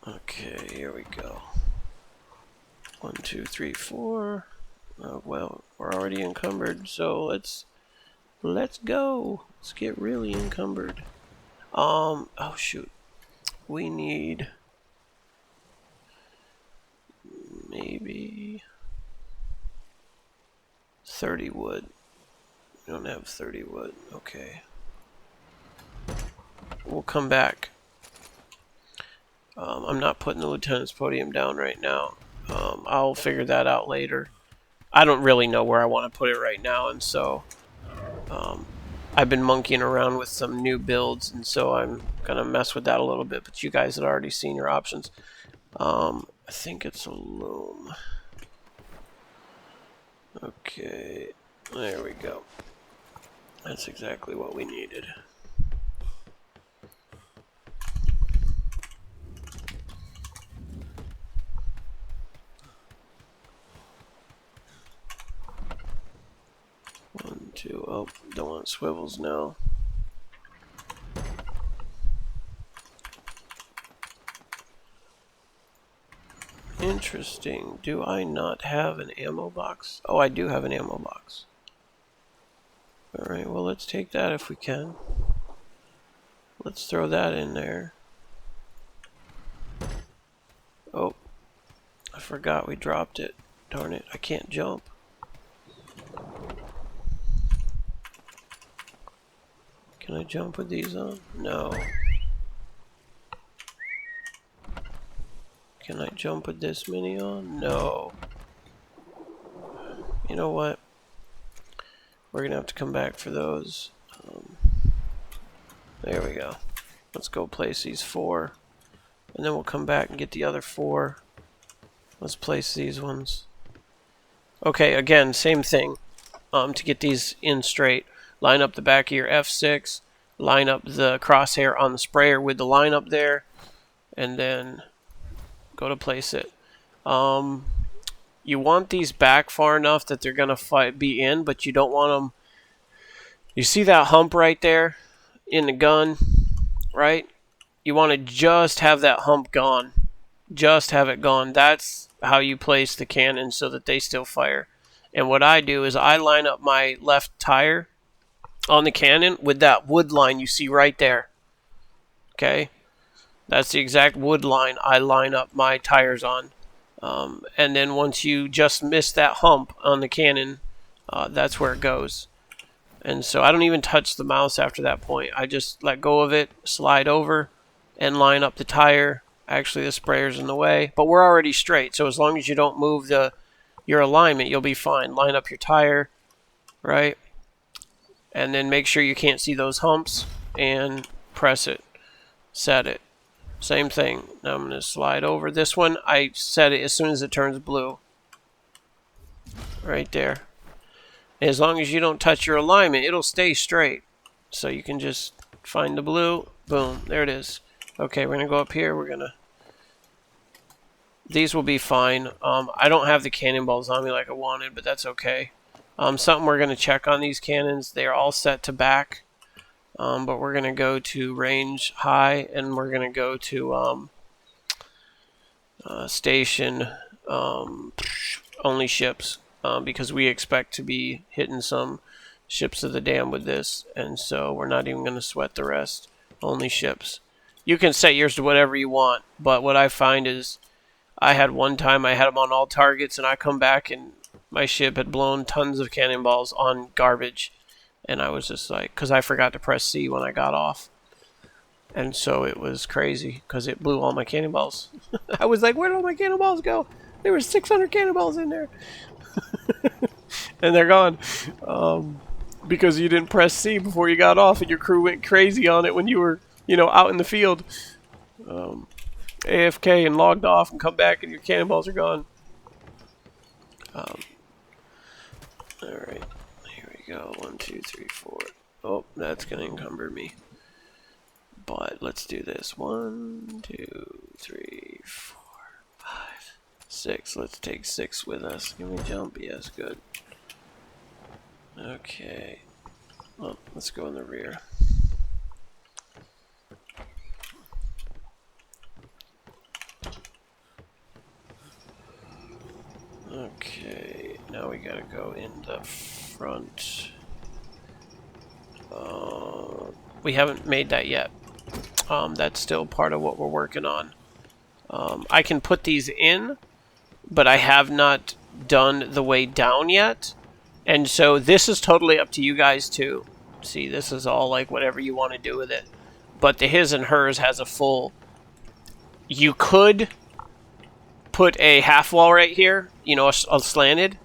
Okay, here we go. 1, 2, 3, 4. Well, we're already encumbered, so let's go. Let's get really encumbered. Oh shoot. We need maybe 30 wood. We don't have 30 wood. Okay. We'll come back. I'm not putting the lieutenant's podium down right now. I'll figure that out later. I don't really know where I want to put it right now, and so I've been monkeying around with some new builds, and so I'm gonna mess with that a little bit. But you guys had already seen your options. I think it's a loom. Okay, there we go. That's exactly what we needed. One, two, oh, don't want swivels now. Interesting. Do I not have an ammo box? Oh, I do have an ammo box. Alright, well, let's take that if we can. Let's throw that in there. Oh, I forgot we dropped it. Darn it, I can't jump. Can I jump with these on? No. Can I jump with this mini on? No. You know what? We're gonna have to come back for those. There we go. Let's go place these 4. And then we'll come back and get the other 4. Let's place these ones. Okay, again, same thing. To get these in straight. Line up the back of your F6. Line up the crosshair on the sprayer with the line up there. And then go to place it. You want these back far enough that they're going to be in, but you don't want them... You see that hump right there in the gun, right? You want to just have that hump gone. Just have it gone. That's how you place the cannon so that they still fire. And what I do is I line up my left tire on the cannon with that wood line you see right there. Okay? That's the exact wood line I line up my tires on. And then once you just miss that hump on the cannon, that's where it goes. And so I don't even touch the mouse after that point. I just let go of it, slide over, and line up the tire. Actually, the sprayer's in the way, but we're already straight. So as long as you don't move your alignment, you'll be fine. Line up your tire, right? And then make sure you can't see those humps, and press it. Set it. Same thing. Now I'm going to slide over. This one, I set it as soon as it turns blue. Right there. As long as you don't touch your alignment, it'll stay straight. So you can just find the blue. Boom. There it is. Okay, we're going to go up here. We're going to... These will be fine. I don't have the cannonballs on me like I wanted, but that's okay. Something we're going to check on these cannons. They are all set to back. But we're going to go to range high, and we're going to go to station only ships. Because we expect to be hitting some ships of the dam with this, and so we're not even going to sweat the rest. Only ships. You can set yours to whatever you want, but what I find is I had one time I had them on all targets, and I come back and my ship had blown tons of cannonballs on garbage, and I was just like, because I forgot to press C when I got off, and so it was crazy because it blew all my cannonballs. I was like, where did all my cannonballs go? There were 600 cannonballs in there. And they're gone because you didn't press C before you got off, and your crew went crazy on it when you were, out in the field. AFK and logged off and come back, and your cannonballs are gone. Alright, here we go. 1, 2, 3, 4. Oh, that's gonna encumber me. But let's do this. 1, 2, 3, 4, 5, 6. Let's take 6 with us. Can we jump? Yes, good. Okay. Well, let's go in the rear. Okay, now we gotta go in the front. We haven't made that yet. That's still part of what we're working on. I can put these in, but I have not done the way down yet. And so this is totally up to you guys too. See, this is all like whatever you want to do with it. But the his and hers has a full... You could put a half wall right here, you know, a slanted,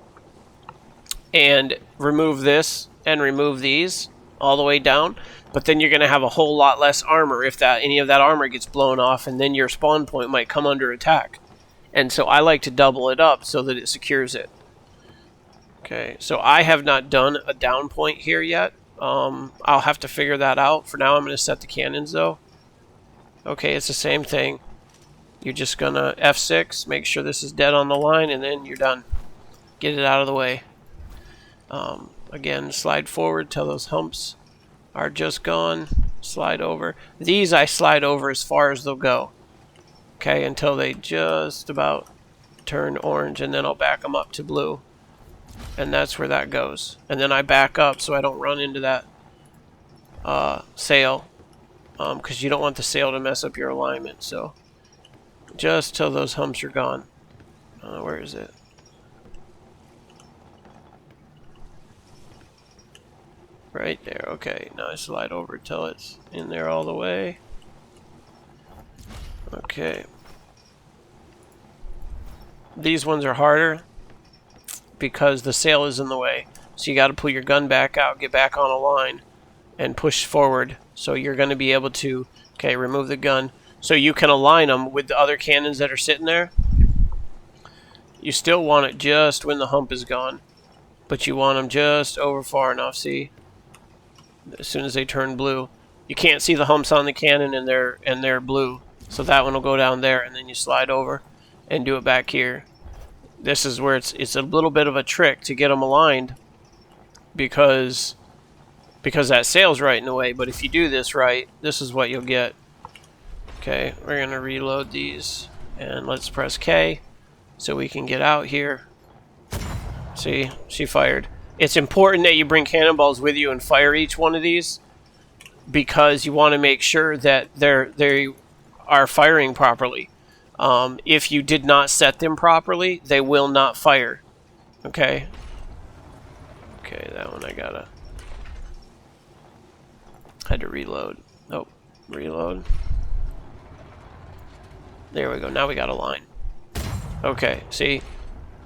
and remove this and remove these all the way down. But then you're going to have a whole lot less armor if any of that armor gets blown off, and then your spawn point might come under attack. And so I like to double it up so that it secures it. Okay, so I have not done a down point here yet. I'll have to figure that out. For now, I'm going to set the cannons, though. Okay, it's the same thing. You're just going to F6, make sure this is dead on the line, and then you're done. Get it out of the way. Again, slide forward till those humps are just gone. Slide over. These I slide over as far as they'll go. Okay, until they just about turn orange, and then I'll back them up to blue. And that's where that goes. And then I back up so I don't run into that sail. Because you don't want the sail to mess up your alignment. So just till those humps are gone. Where is it? Right there. Okay, now I slide over till it's in there all the way. Okay. These ones are harder because the sail is in the way. So you got to pull your gun back out, get back on a line, and push forward. So you're going to be able to, okay, remove the gun. So you can align them with the other cannons that are sitting there. You still want it just when the hump is gone. But you want them just over far enough, see? As soon as they turn blue. You can't see the humps on the cannon and they're blue. So that one will go down there, and then you slide over and do it back here. This is where it's a little bit of a trick to get them aligned because that sail's right in the way. But if you do this right, this is what you'll get. Okay, we're going to reload these, and let's press K so we can get out here. See, she fired. It's important that you bring cannonballs with you and fire each one of these because you want to make sure that they are firing properly. If you did not set them properly, they will not fire. Okay? Okay, that one I had to reload. Oh, reload. There we go. Now we got a line. Okay, see?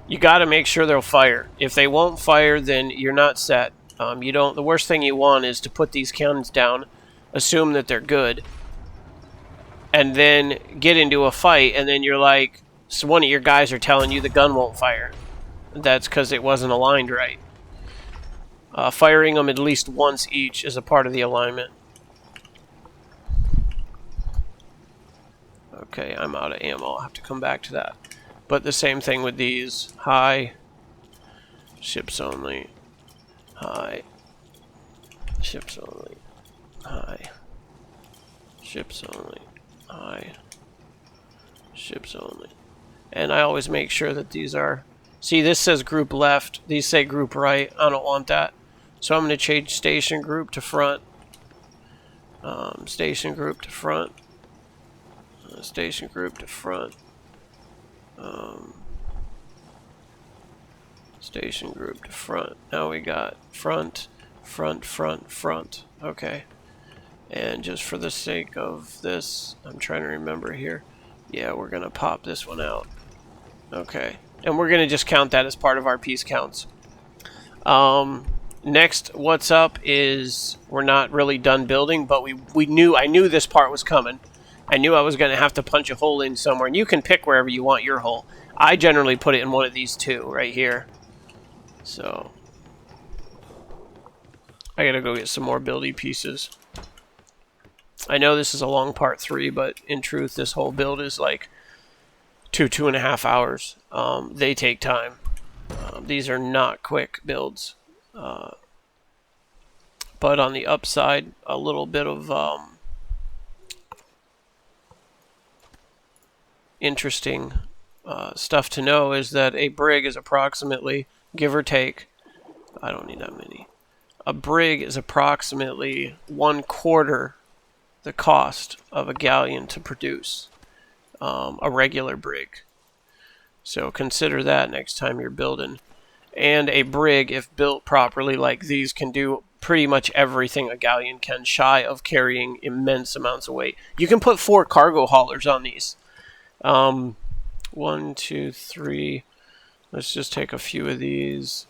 You got to make sure they'll fire. If they won't fire, then you're not set. The worst thing you want is to put these cannons down, assume that they're good, and then get into a fight, and then you're like, so one of your guys are telling you the gun won't fire. That's because it wasn't aligned right. Firing them at least once each is a part of the alignment. Okay, I'm out of ammo. I'll have to come back to that. But the same thing with these. High. Ships only. High. Ships only. High. Ships only. High. Ships only. And I always make sure that these are... See, this says group left. These say group right. I don't want that. So I'm going to change station group to front. Station group to front. Station group to front. Station group to front. Now we got front, front, front, front. Okay. And just for the sake of this, I'm trying to remember here. Yeah, we're going to pop this one out. Okay. And we're going to just count that as part of our piece counts. Next, what's up is we're not really done building, but I knew this part was coming. I knew I was going to have to punch a hole in somewhere. And you can pick wherever you want your hole. I generally put it in one of these two right here. So I got to go get some more buildy pieces. I know this is a long part 3, but in truth, this whole build is like 2.5 hours. They take time. These are not quick builds. But on the upside, a little bit of interesting stuff to know is that a brig is approximately, give or take, I don't need that many. A brig is approximately 1/4 the cost of a galleon to produce a regular brig. So consider that next time you're building. And a brig, if built properly like these, can do pretty much everything a galleon can, shy of carrying immense amounts of weight. You can put 4 cargo haulers on these. 1, 2, 3. Let's just take a few of these.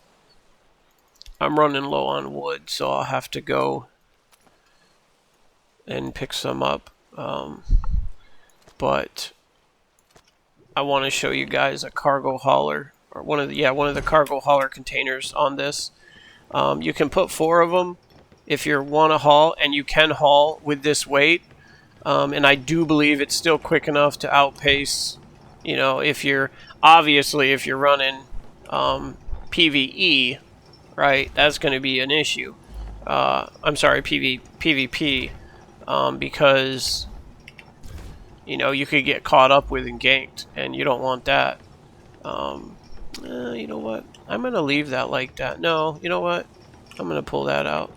I'm running low on wood, so I'll have to go and pick some up. But I want to show you guys a cargo hauler, or one of the cargo hauler containers on this. You can put 4 of them if you want to haul, and you can haul with this weight. And I do believe it's still quick enough to outpace, you know, if you're running PvE, right? That's going to be an issue. I'm sorry, PvP, because you know, you could get caught up with and ganked, and you don't want that. You know what? I'm going to leave that like that. No, you know what? I'm going to pull that out.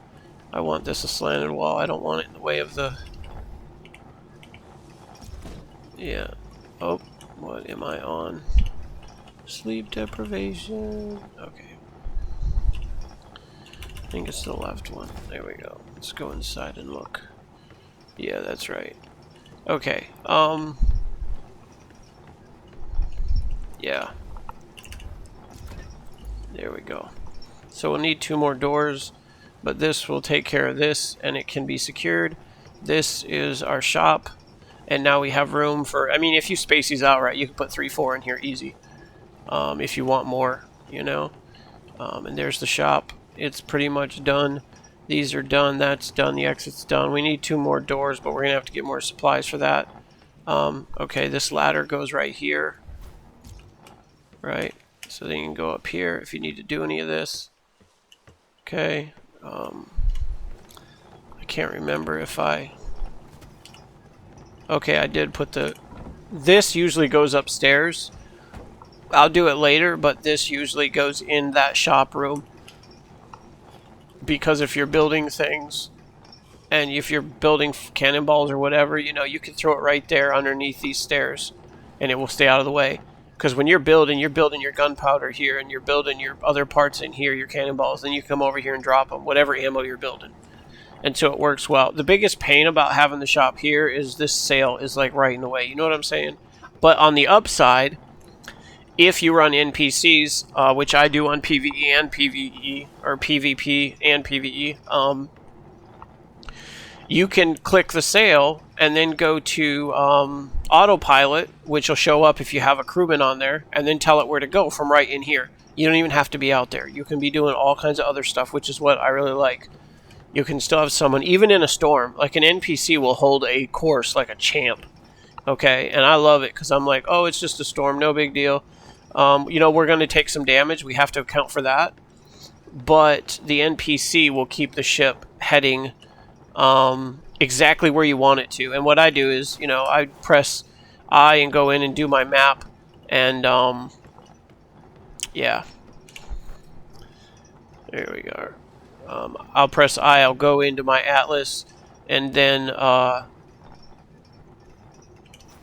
I want this a slanted wall. I don't want it in the way of the... Yeah. Oh, what am I on? Sleep deprivation. Okay. I think it's the left one. There we go. Let's go inside and look. Yeah, that's right. Okay, yeah. There we go. So we'll need 2 more doors, but this will take care of this, and it can be secured. This is our shop, and now we have room for, I mean, if you space these out right, you can put 3, 4 in here easy, if you want more, you know. And there's the shop. It's pretty much done. These are done, that's done, the exit's done. We need 2 more doors, but we're going to have to get more supplies for that. Okay, this ladder goes right here. Right, so then you can go up here if you need to do any of this. Okay, I can't remember if I... Okay, I did put the... This usually goes upstairs. I'll do it later, but this usually goes in that shop room. Because if you're building things, and if you're building cannonballs or whatever, you know, you can throw it right there underneath these stairs, and it will stay out of the way. Because when you're building your gunpowder here, and you're building your other parts in here, your cannonballs, then you come over here and drop them, whatever ammo you're building. And so it works well. The biggest pain about having the shop here is this sail is like right in the way. You know what I'm saying? But on the upside, if you run NPCs, which I do on PvE and PvE, or PvP and PvE, you can click the sail and then go to autopilot, which will show up if you have a crewman on there, and then tell it where to go from right in here. You don't even have to be out there. You can be doing all kinds of other stuff, which is what I really like. You can still have someone, even in a storm, like an NPC will hold a course like a champ. Okay, and I love it because I'm like, oh, it's just a storm, no big deal. You know, we're going to take some damage. We have to account for that. But the NPC will keep the ship heading exactly where you want it to. And what I do is, you know, I press I and go in and do my map. And, yeah. There we go. I'll press I. I'll go into my atlas and then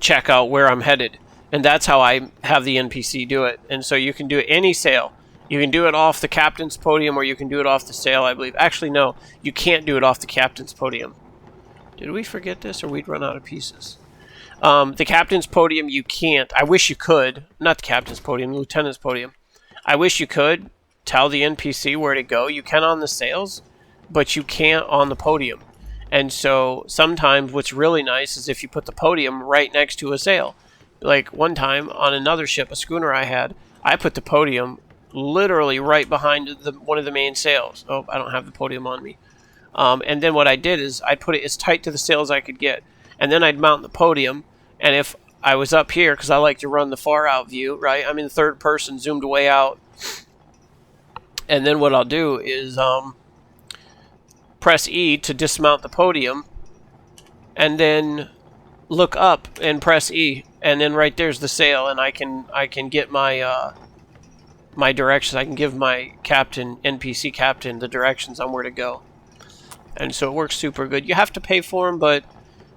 check out where I'm headed. And that's how I have the NPC do it. And so you can do any sail. You can do it off the captain's podium, or you can do it off the sail, I believe. Actually, no. You can't do it off the captain's podium. Did we forget this, or we'd run out of pieces? The captain's podium, you can't. I wish you could. Not the captain's podium, the lieutenant's podium. I wish you could tell the NPC where to go. You can on the sails, but you can't on the podium. And so sometimes what's really nice is if you put the podium right next to a sail. Like one time on another ship, a schooner I had, I put the podium literally right behind one of the main sails. Oh, I don't have the podium on me. And then what I did is I put it as tight to the sail as I could get. And then I'd mount the podium. And if I was up here, because I like to run the far out view, right? I'm in third person, zoomed way out. And then what I'll do is press E to dismount the podium. And then look up and press E. And then right there's the sail, and I can get my my directions. I can give my captain, NPC captain, the directions on where to go. And so it works super good. You have to pay for them, but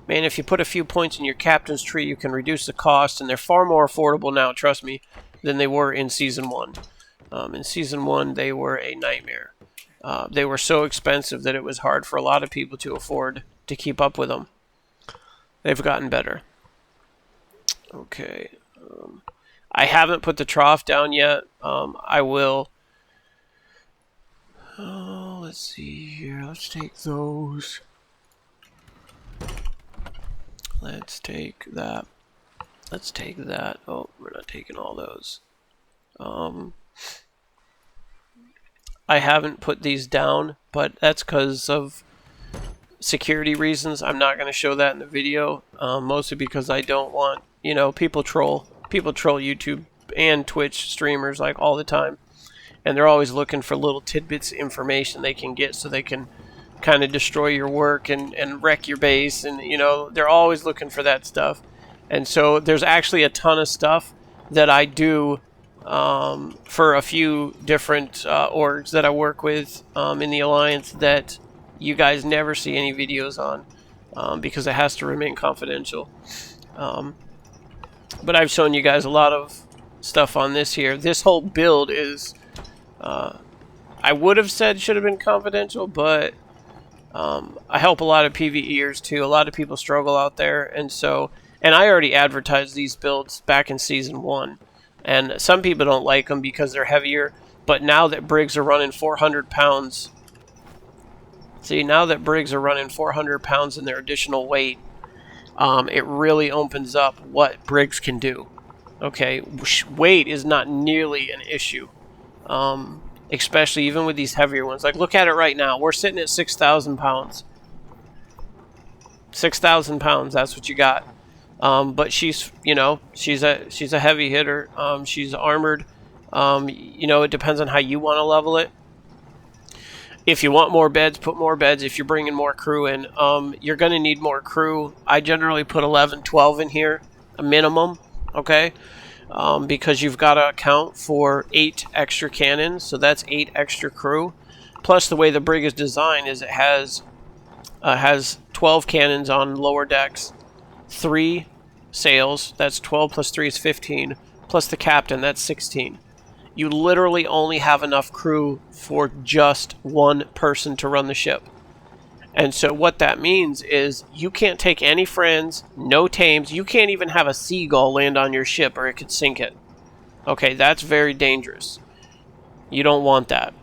man, if you put a few points in your captain's tree, you can reduce the cost, and they're far more affordable now, trust me, than they were in Season 1. In Season 1, they were a nightmare. They were so expensive that it was hard for a lot of people to afford to keep up with them. They've gotten better. Okay. I haven't put the trough down yet. I will. Oh, let's see here. Let's take those. Let's take that. Let's take that. Oh, we're not taking all those. I haven't put these down, but that's because of security reasons. I'm not going to show that in the video, mostly because I don't want, people troll YouTube and Twitch streamers like all the time, and they're always looking for little tidbits of information they can get so they can kind of destroy your work and wreck your base, and they're always looking for that stuff. And so there's actually a ton of stuff that I do for a few different orgs that I work with in the Alliance that you guys never see any videos on because it has to remain confidential. But I've shown you guys a lot of stuff on this here. This whole build is, I would have said should have been confidential, but I help a lot of PvEers too. A lot of people struggle out there, and I already advertised these builds back in Season 1. And some people don't like them because they're heavier, but now that Brigs are running 400 pounds, now that Brigs are running 400 pounds in their additional weight, it really opens up what Brigs can do. Okay, weight is not nearly an issue, especially even with these heavier ones. Like, look at it right now. We're sitting at 6,000 pounds. 6,000 pounds, that's what you got. But she's a heavy hitter. She's armored. It depends on how you want to level it. If you want more beds, put more beds. If you're bringing more crew in, you're going to need more crew. I generally put 11, 12 in here, a minimum, okay? Because you've got to account for 8 extra cannons, so that's 8 extra crew. Plus, the way the brig is designed is it has 12 cannons on lower decks, 3 sails, that's 12 plus 3 is 15, plus the captain, that's 16. You literally only have enough crew for just one person to run the ship. And so what that means is you can't take any friends, no tames, you can't even have a seagull land on your ship or it could sink it. Okay, that's very dangerous. You don't want that.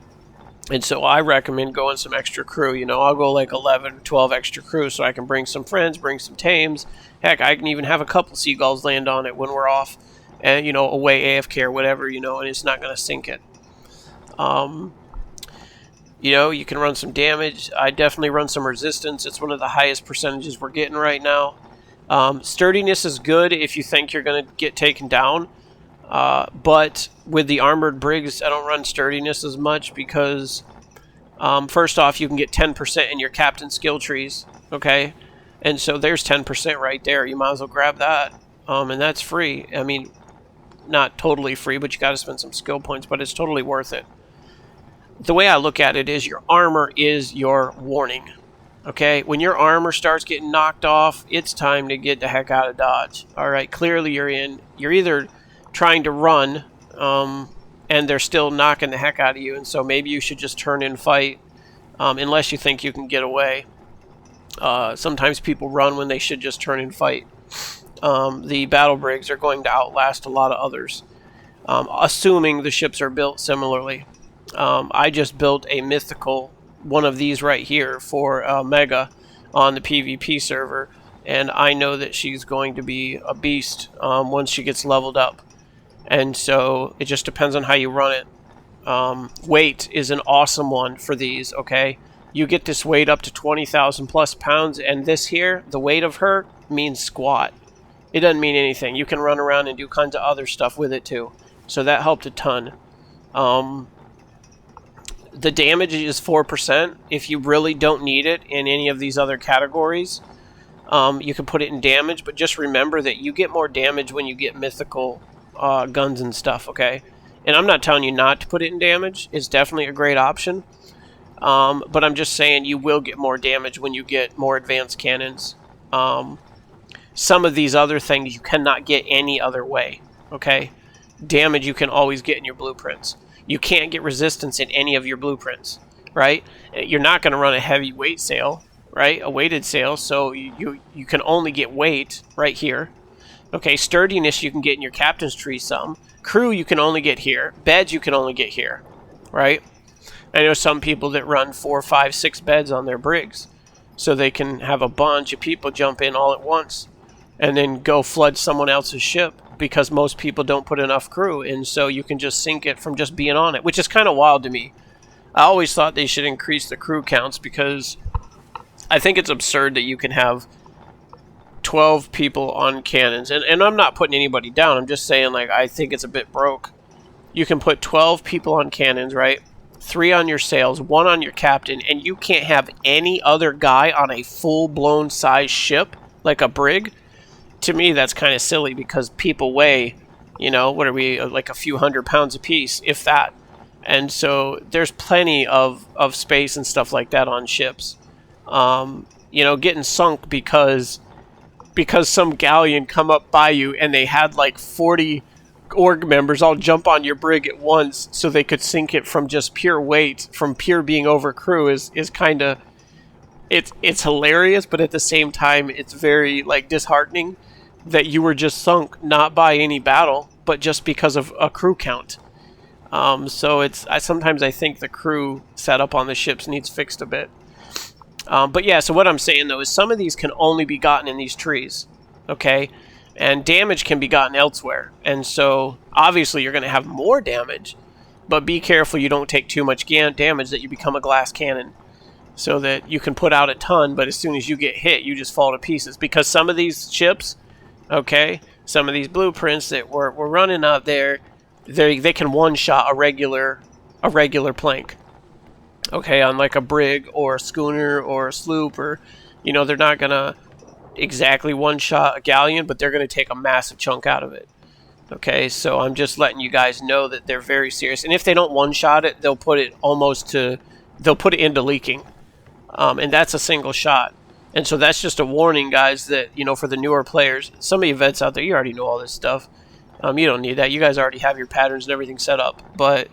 And so I recommend going some extra crew. I'll go like 11, 12 extra crew so I can bring some friends, bring some tames. Heck, I can even have a couple seagulls land on it when we're off and, away AFK or whatever, and it's not going to sink it. You can run some damage. I definitely run some resistance. It's one of the highest percentages we're getting right now. Sturdiness is good if you think you're going to get taken down. But with the armored brigs, I don't run sturdiness as much because, first off, you can get 10% in your captain skill trees, okay? And so there's 10% right there. You might as well grab that, and that's free. I mean, not totally free, but you got to spend some skill points, but it's totally worth it. The way I look at it is your armor is your warning, okay? When your armor starts getting knocked off, it's time to get the heck out of Dodge, all right? Clearly you're either trying to run, and they're still knocking the heck out of you, and so maybe you should just turn in fight, unless you think you can get away. Sometimes people run when they should just turn in fight. The battle brigs are going to outlast a lot of others, assuming the ships are built similarly. I just built a mythical one of these right here for Mega on the PvP server, and I know that she's going to be a beast once she gets leveled up. And so it just depends on how you run it. Weight is an awesome one for these, okay? You get this weight up to 20,000 plus pounds, and this here, the weight of her, means squat. It doesn't mean anything. You can run around and do kinds of other stuff with it too. So that helped a ton. The damage is 4%. If you really don't need it in any of these other categories, you can put it in damage, but just remember that you get more damage when you get mythical guns and stuff, okay? And I'm not telling you not to put it in damage. It's definitely a great option. But I'm just saying you will get more damage when you get more advanced cannons. Some of these other things you cannot get any other way, okay? Damage you can always get in your blueprints. You can't get resistance in any of your blueprints, right? You're not going to run a heavy weight sale, right? A weighted sale, so you can only get weight right here. Okay, sturdiness you can get in your captain's tree some. Crew you can only get here. Beds you can only get here, right? I know some people that run 4, 5, 6 beds on their brigs, so they can have a bunch of people jump in all at once and then go flood someone else's ship, because most people don't put enough crew, and so you can just sink it from just being on it, which is kind of wild to me. I always thought they should increase the crew counts, because I think it's absurd that you can have 12 people on cannons, and I'm not putting anybody down, I'm just saying, like, I think it's a bit broke. You can put 12 people on cannons, right? 3 on your sails, 1 on your captain, and you can't have any other guy on a full-blown size ship, like a brig. To me, that's kind of silly, because people weigh, you know, what are we, like a few 100 pounds apiece, if that. And so there's plenty of space and stuff like that on ships. You know, getting sunk because some galleon come up by you and they had like 40 org members all jump on your brig at once so they could sink it from just pure weight, from pure being over crew, is kind of, it's hilarious, but at the same time it's very like disheartening that you were just sunk not by any battle but just because of a crew count. So sometimes I think the crew setup on the ships needs fixed a bit. But yeah, so what I'm saying though is some of these can only be gotten in these trees, okay? And damage can be gotten elsewhere. And so obviously you're going to have more damage, but be careful you don't take too much damage that you become a glass cannon, so that you can put out a ton, but as soon as you get hit, you just fall to pieces. Because some of these ships, okay, some of these blueprints that we're running out there, they can one-shot a regular plank. Okay, on like a brig or a schooner or a sloop, or, you know, they're not going to exactly one-shot a galleon, but they're going to take a massive chunk out of it. Okay, so I'm just letting you guys know that they're very serious. And if they don't one-shot it, they'll put it into leaking. And that's a single shot. And so that's just a warning, guys, that, you know, for the newer players, some of you vets out there, you already know all this stuff. You don't need that. You guys already have your patterns and everything set up. But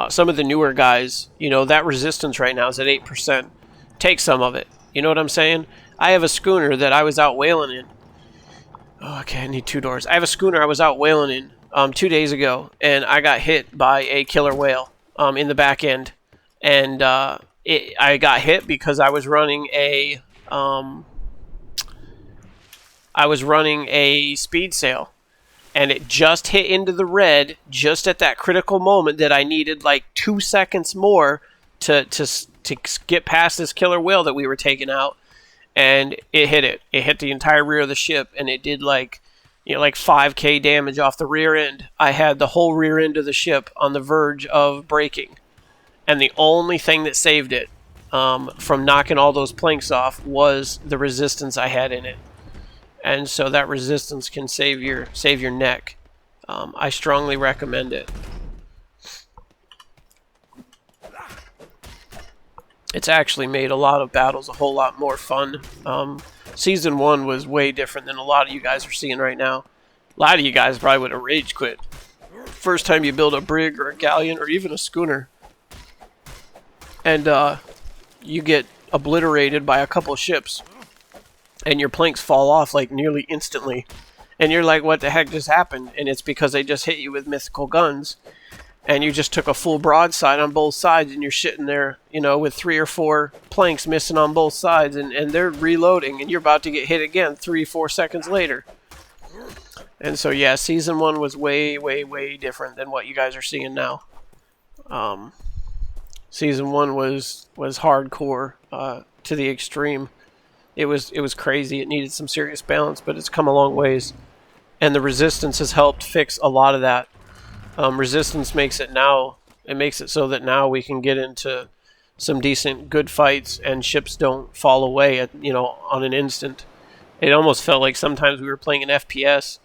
some of the newer guys, you know, that resistance right now is at 8%. Take some of it. You know what I'm saying? I have a schooner that I was out whaling in. Oh, okay, I need 2 doors. I have a schooner I was out whaling in 2 days ago, and I got hit by a killer whale in the back end. And I got hit because I was running a speed sail, and it just hit into the red just at that critical moment that I needed like 2 seconds more to get past this killer whale that we were taking out, and it hit it. It hit the entire rear of the ship, and it did like 5k damage off the rear end. I had the whole rear end of the ship on the verge of breaking, and the only thing that saved it from knocking all those planks off was the resistance I had in it. And so that resistance can save your neck. I strongly recommend it. It's actually made a lot of battles a whole lot more fun. Season 1 was way different than a lot of you guys are seeing right now. A lot of you guys probably would have rage quit. First time you build a brig or a galleon or even a schooner, and you get obliterated by a couple ships, and your planks fall off like nearly instantly, and you're like, what the heck just happened? And it's because they just hit you with mythical guns, and you just took a full broadside on both sides, and you're sitting there, you know, with 3 or 4 planks missing on both sides, and they're reloading, and you're about to get hit again 3-4 seconds later. And so yeah, season 1 was way, way, way different than what you guys are seeing now. Season 1 was hardcore to the extreme. It was crazy. It needed some serious balance, but it's come a long ways. And the resistance has helped fix a lot of that. Resistance makes it so that now we can get into some decent, good fights, and ships don't fall away on an instant. It almost felt like sometimes we were playing an FPS.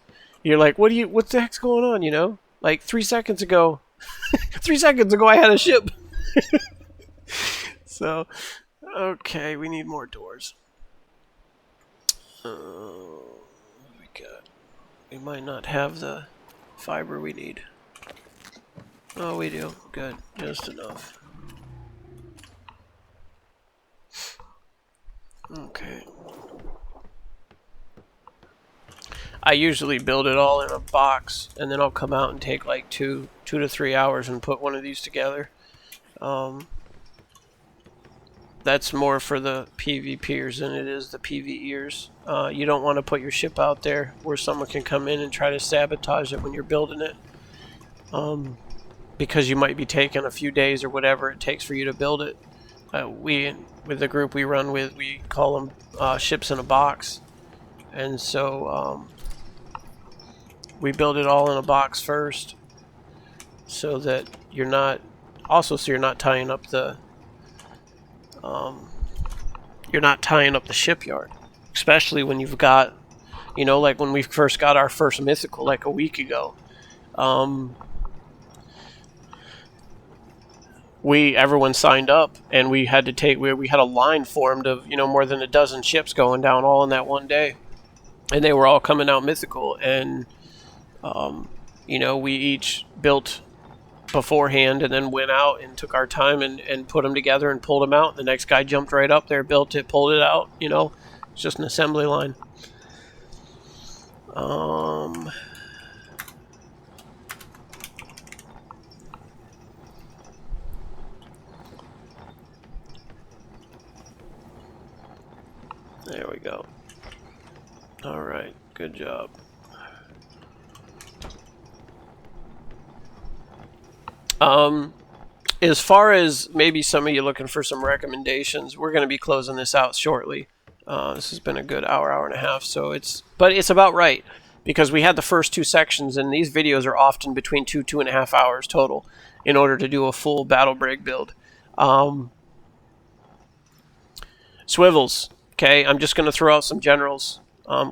You're like, what the heck's going on? You know, like 3 seconds ago, I had a ship. So, Okay, we need more doors. We might not have the fiber we need. Oh, we do. Good. Just enough. Okay. I usually build it all in a box, and then I'll come out and take like 2 to 3 hours and put one of these together. That's more for the PvPers than it is the PvEers. You don't want to put your ship out there where someone can come in and try to sabotage it when you're building it. Because you might be taking a few days or whatever it takes for you to build it. With the group we run with, we call them ships in a box. And so we build it all in a box first, so that you're not tying up the shipyard, especially when you've got, like when we first got our first mythical like a week ago. Everyone signed up, and we had a line formed of more than a dozen ships going down all in that one day, and they were all coming out mythical, and we each built beforehand and then went out and took our time and put them together and pulled them out. The next guy jumped right up there, built it, pulled it out. It's just an assembly line. There we go. All right, good job. As far as maybe some of you looking for some recommendations, we're going to be closing this out shortly. This has been a good hour and a half, but it's about right, because we had the first 2 sections, and these videos are often between 2.5 hours total in order to do a full battle brig build. Swivels, okay? I'm just going to throw out some generals.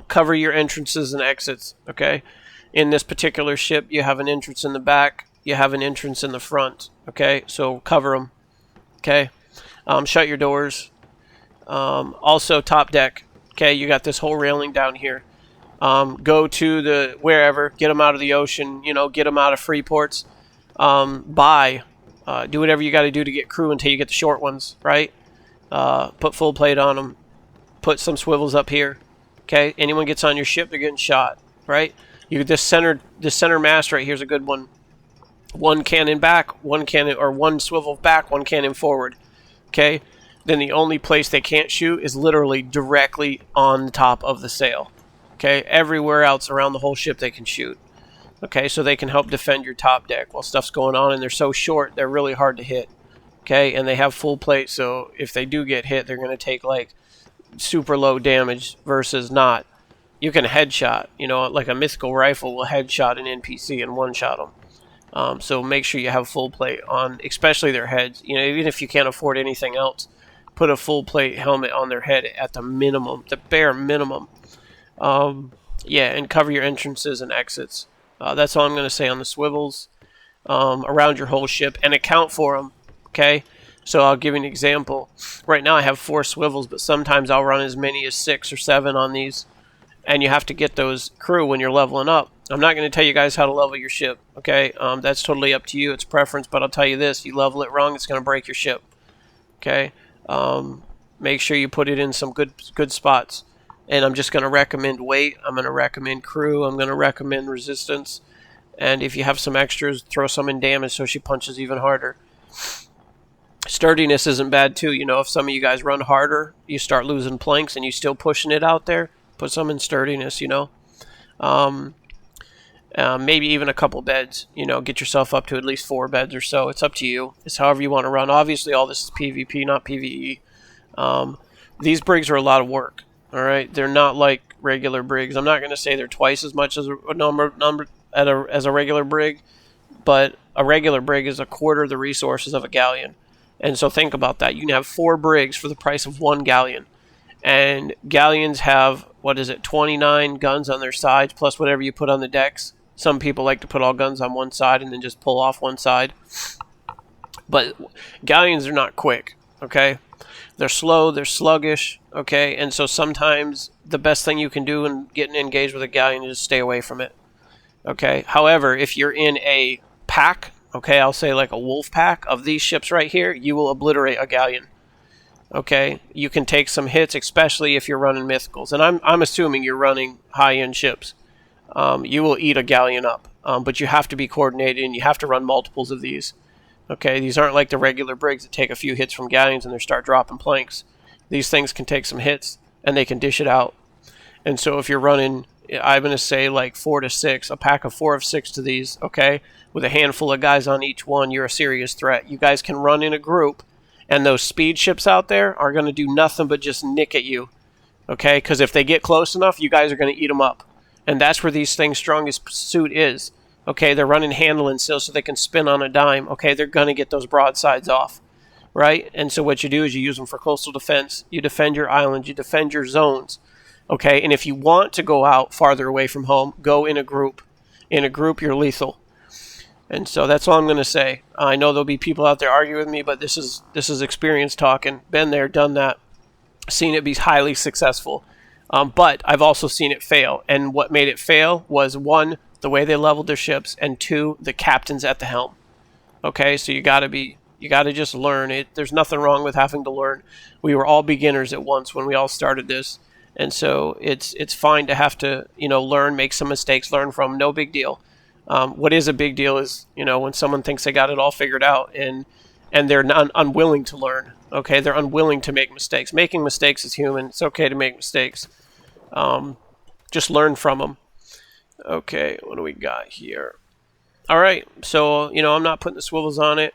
Cover your entrances and exits, okay? In this particular ship, you have an entrance in the back. You have an entrance in the front, okay? So cover them, okay? Shut your doors. Also, top deck, okay? You got this whole railing down here. Go to the wherever, get them out of the ocean, get them out of free ports. Do whatever you got to do to get crew until you get the short ones, right? Put full plate on them. Put some swivels up here, okay? Anyone gets on your ship, they're getting shot, right? This center mast right here is a good one. One cannon back, one swivel back, one cannon forward. Okay? Then the only place they can't shoot is literally directly on the top of the sail. Okay? Everywhere else around the whole ship they can shoot. Okay? So they can help defend your top deck while stuff's going on, and they're so short, they're really hard to hit. Okay? And they have full plate, so if they do get hit, they're going to take like super low damage versus not. You can headshot, like a mythical rifle will headshot an NPC and one-shot them. So make sure you have full plate on, especially their heads. Even if you can't afford anything else, put a full plate helmet on their head at the minimum, the bare minimum. And cover your entrances and exits. That's all I'm going to say on the swivels around your whole ship, and account for them. Okay, so I'll give you an example. Right now I have 4 swivels, but sometimes I'll run as many as 6 or 7 on these, and you have to get those crew when you're leveling up. I'm not going to tell you guys how to level your ship, okay? That's totally up to you. It's preference, but I'll tell you this. You level it wrong, it's going to break your ship, okay? Make sure you put it in some good spots. And I'm just going to recommend weight. I'm going to recommend crew. I'm going to recommend resistance. And if you have some extras, throw some in damage so she punches even harder. Sturdiness isn't bad, too. If some of you guys run harder, you start losing planks and you still pushing it out there, put some in sturdiness, maybe even a couple beds, get yourself up to at least 4 beds or so. It's up to you. It's however you want to run. Obviously, all this is PvP, not PvE. These brigs are a lot of work, all right? They're not like regular brigs. I'm not going to say they're twice as much as a number as a regular brig, but a regular brig is a quarter of the resources of a galleon. And so think about that. You can have 4 brigs for the price of 1 galleon. And galleons have, 29 guns on their sides, plus whatever you put on the decks. Some people like to put all guns on one side and then just pull off one side. But galleons are not quick, okay? They're slow, they're sluggish, okay? And so sometimes the best thing you can do in getting engaged with a galleon is stay away from it, okay? However, if you're in a pack, okay, I'll say like a wolf pack of these ships right here, you will obliterate a galleon, okay? You can take some hits, especially if you're running mythicals. And I'm assuming you're running high-end ships. You will eat a galleon up, but you have to be coordinated, and you have to run multiples of these. Okay, these aren't like the regular brigs that take a few hits from galleons and they start dropping planks. These things can take some hits and they can dish it out. And so if you're running, I'm going to say like 4 to 6, a pack of 4 of 6 to these, okay, with a handful of guys on each one, you're a serious threat. You guys can run in a group, and those speed ships out there are going to do nothing but just nick at you, okay, because if they get close enough, you guys are going to eat them up. And that's where these things' strongest suit is. Okay, they're running handling still so they can spin on a dime. Okay, they're going to get those broadsides off, right? And so what you do is you use them for coastal defense. You defend your islands. You defend your zones. Okay, and if you want to go out farther away from home, go in a group. In a group, you're lethal. And so that's all I'm going to say. I know there'll be people out there arguing with me, but this is experience talking. Been there, done that. Seen it be highly successful. But I've also seen it fail. And what made it fail was, 1, the way they leveled their ships, and 2, the captains at the helm. Okay, so you got to just learn it. There's nothing wrong with having to learn. We were all beginners at once when we all started this, and so it's fine to have to learn, make some mistakes, learn from them. No big deal. What is a big deal is when someone thinks they got it all figured out and they're unwilling to learn. Okay, they're unwilling to make mistakes. Making mistakes is human. It's okay to make mistakes. Just learn from them. Okay, what do we got here? All right, so, I'm not putting the swivels on it.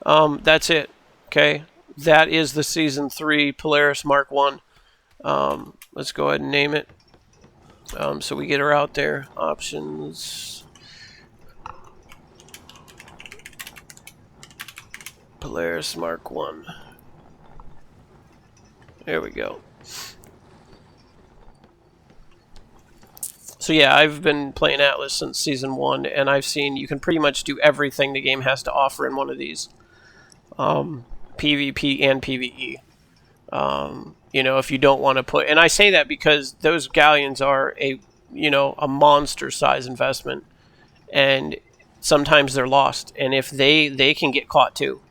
That's it, okay? That is the Season 3 Polaris Mark 1. Let's go ahead and name it. So we get her out there. Options. Polaris Mark 1. There we go. So yeah, I've been playing Atlas since Season 1, and I've seen you can pretty much do everything the game has to offer in one of these. PvP and PvE. If you don't want to put... And I say that because those galleons are a monster-size investment. And sometimes they're lost. And if they can get caught too.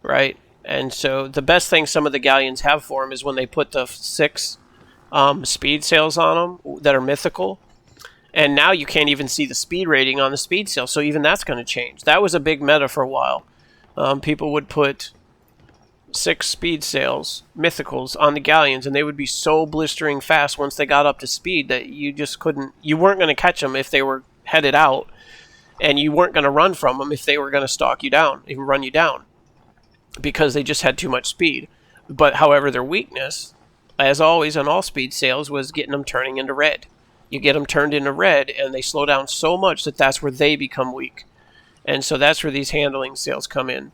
Right? And so the best thing some of the galleons have for them is when they put the 6 speed sails on them that are mythical. And now you can't even see the speed rating on the speed sail, so even that's going to change. That was a big meta for a while. People would put 6 speed sails, mythicals, on the galleons, and they would be so blistering fast once they got up to speed that you just couldn't... You weren't going to catch them if they were headed out, and you weren't going to run from them if they were going to stalk you down, even run you down, because they just had too much speed. But, however, their weakness, as always on all speed sails, was getting them turning into red. You get them turned into red, and they slow down so much that that's where they become weak. And so that's where these handling sails come in.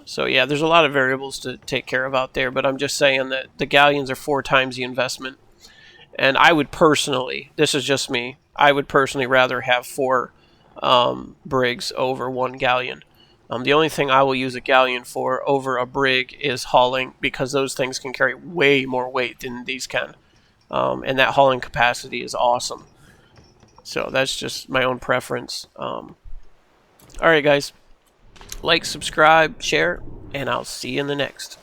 So yeah, there's a lot of variables to take care of out there, but I'm just saying that the galleons are 4 times the investment. And I would personally, this is just me, I would personally rather have 4 brigs over 1 galleon. The only thing I will use a galleon for over a brig is hauling, because those things can carry way more weight than these can. And that hauling capacity is awesome. So that's just my own preference. Alright guys, like, subscribe, share, and I'll see you in the next.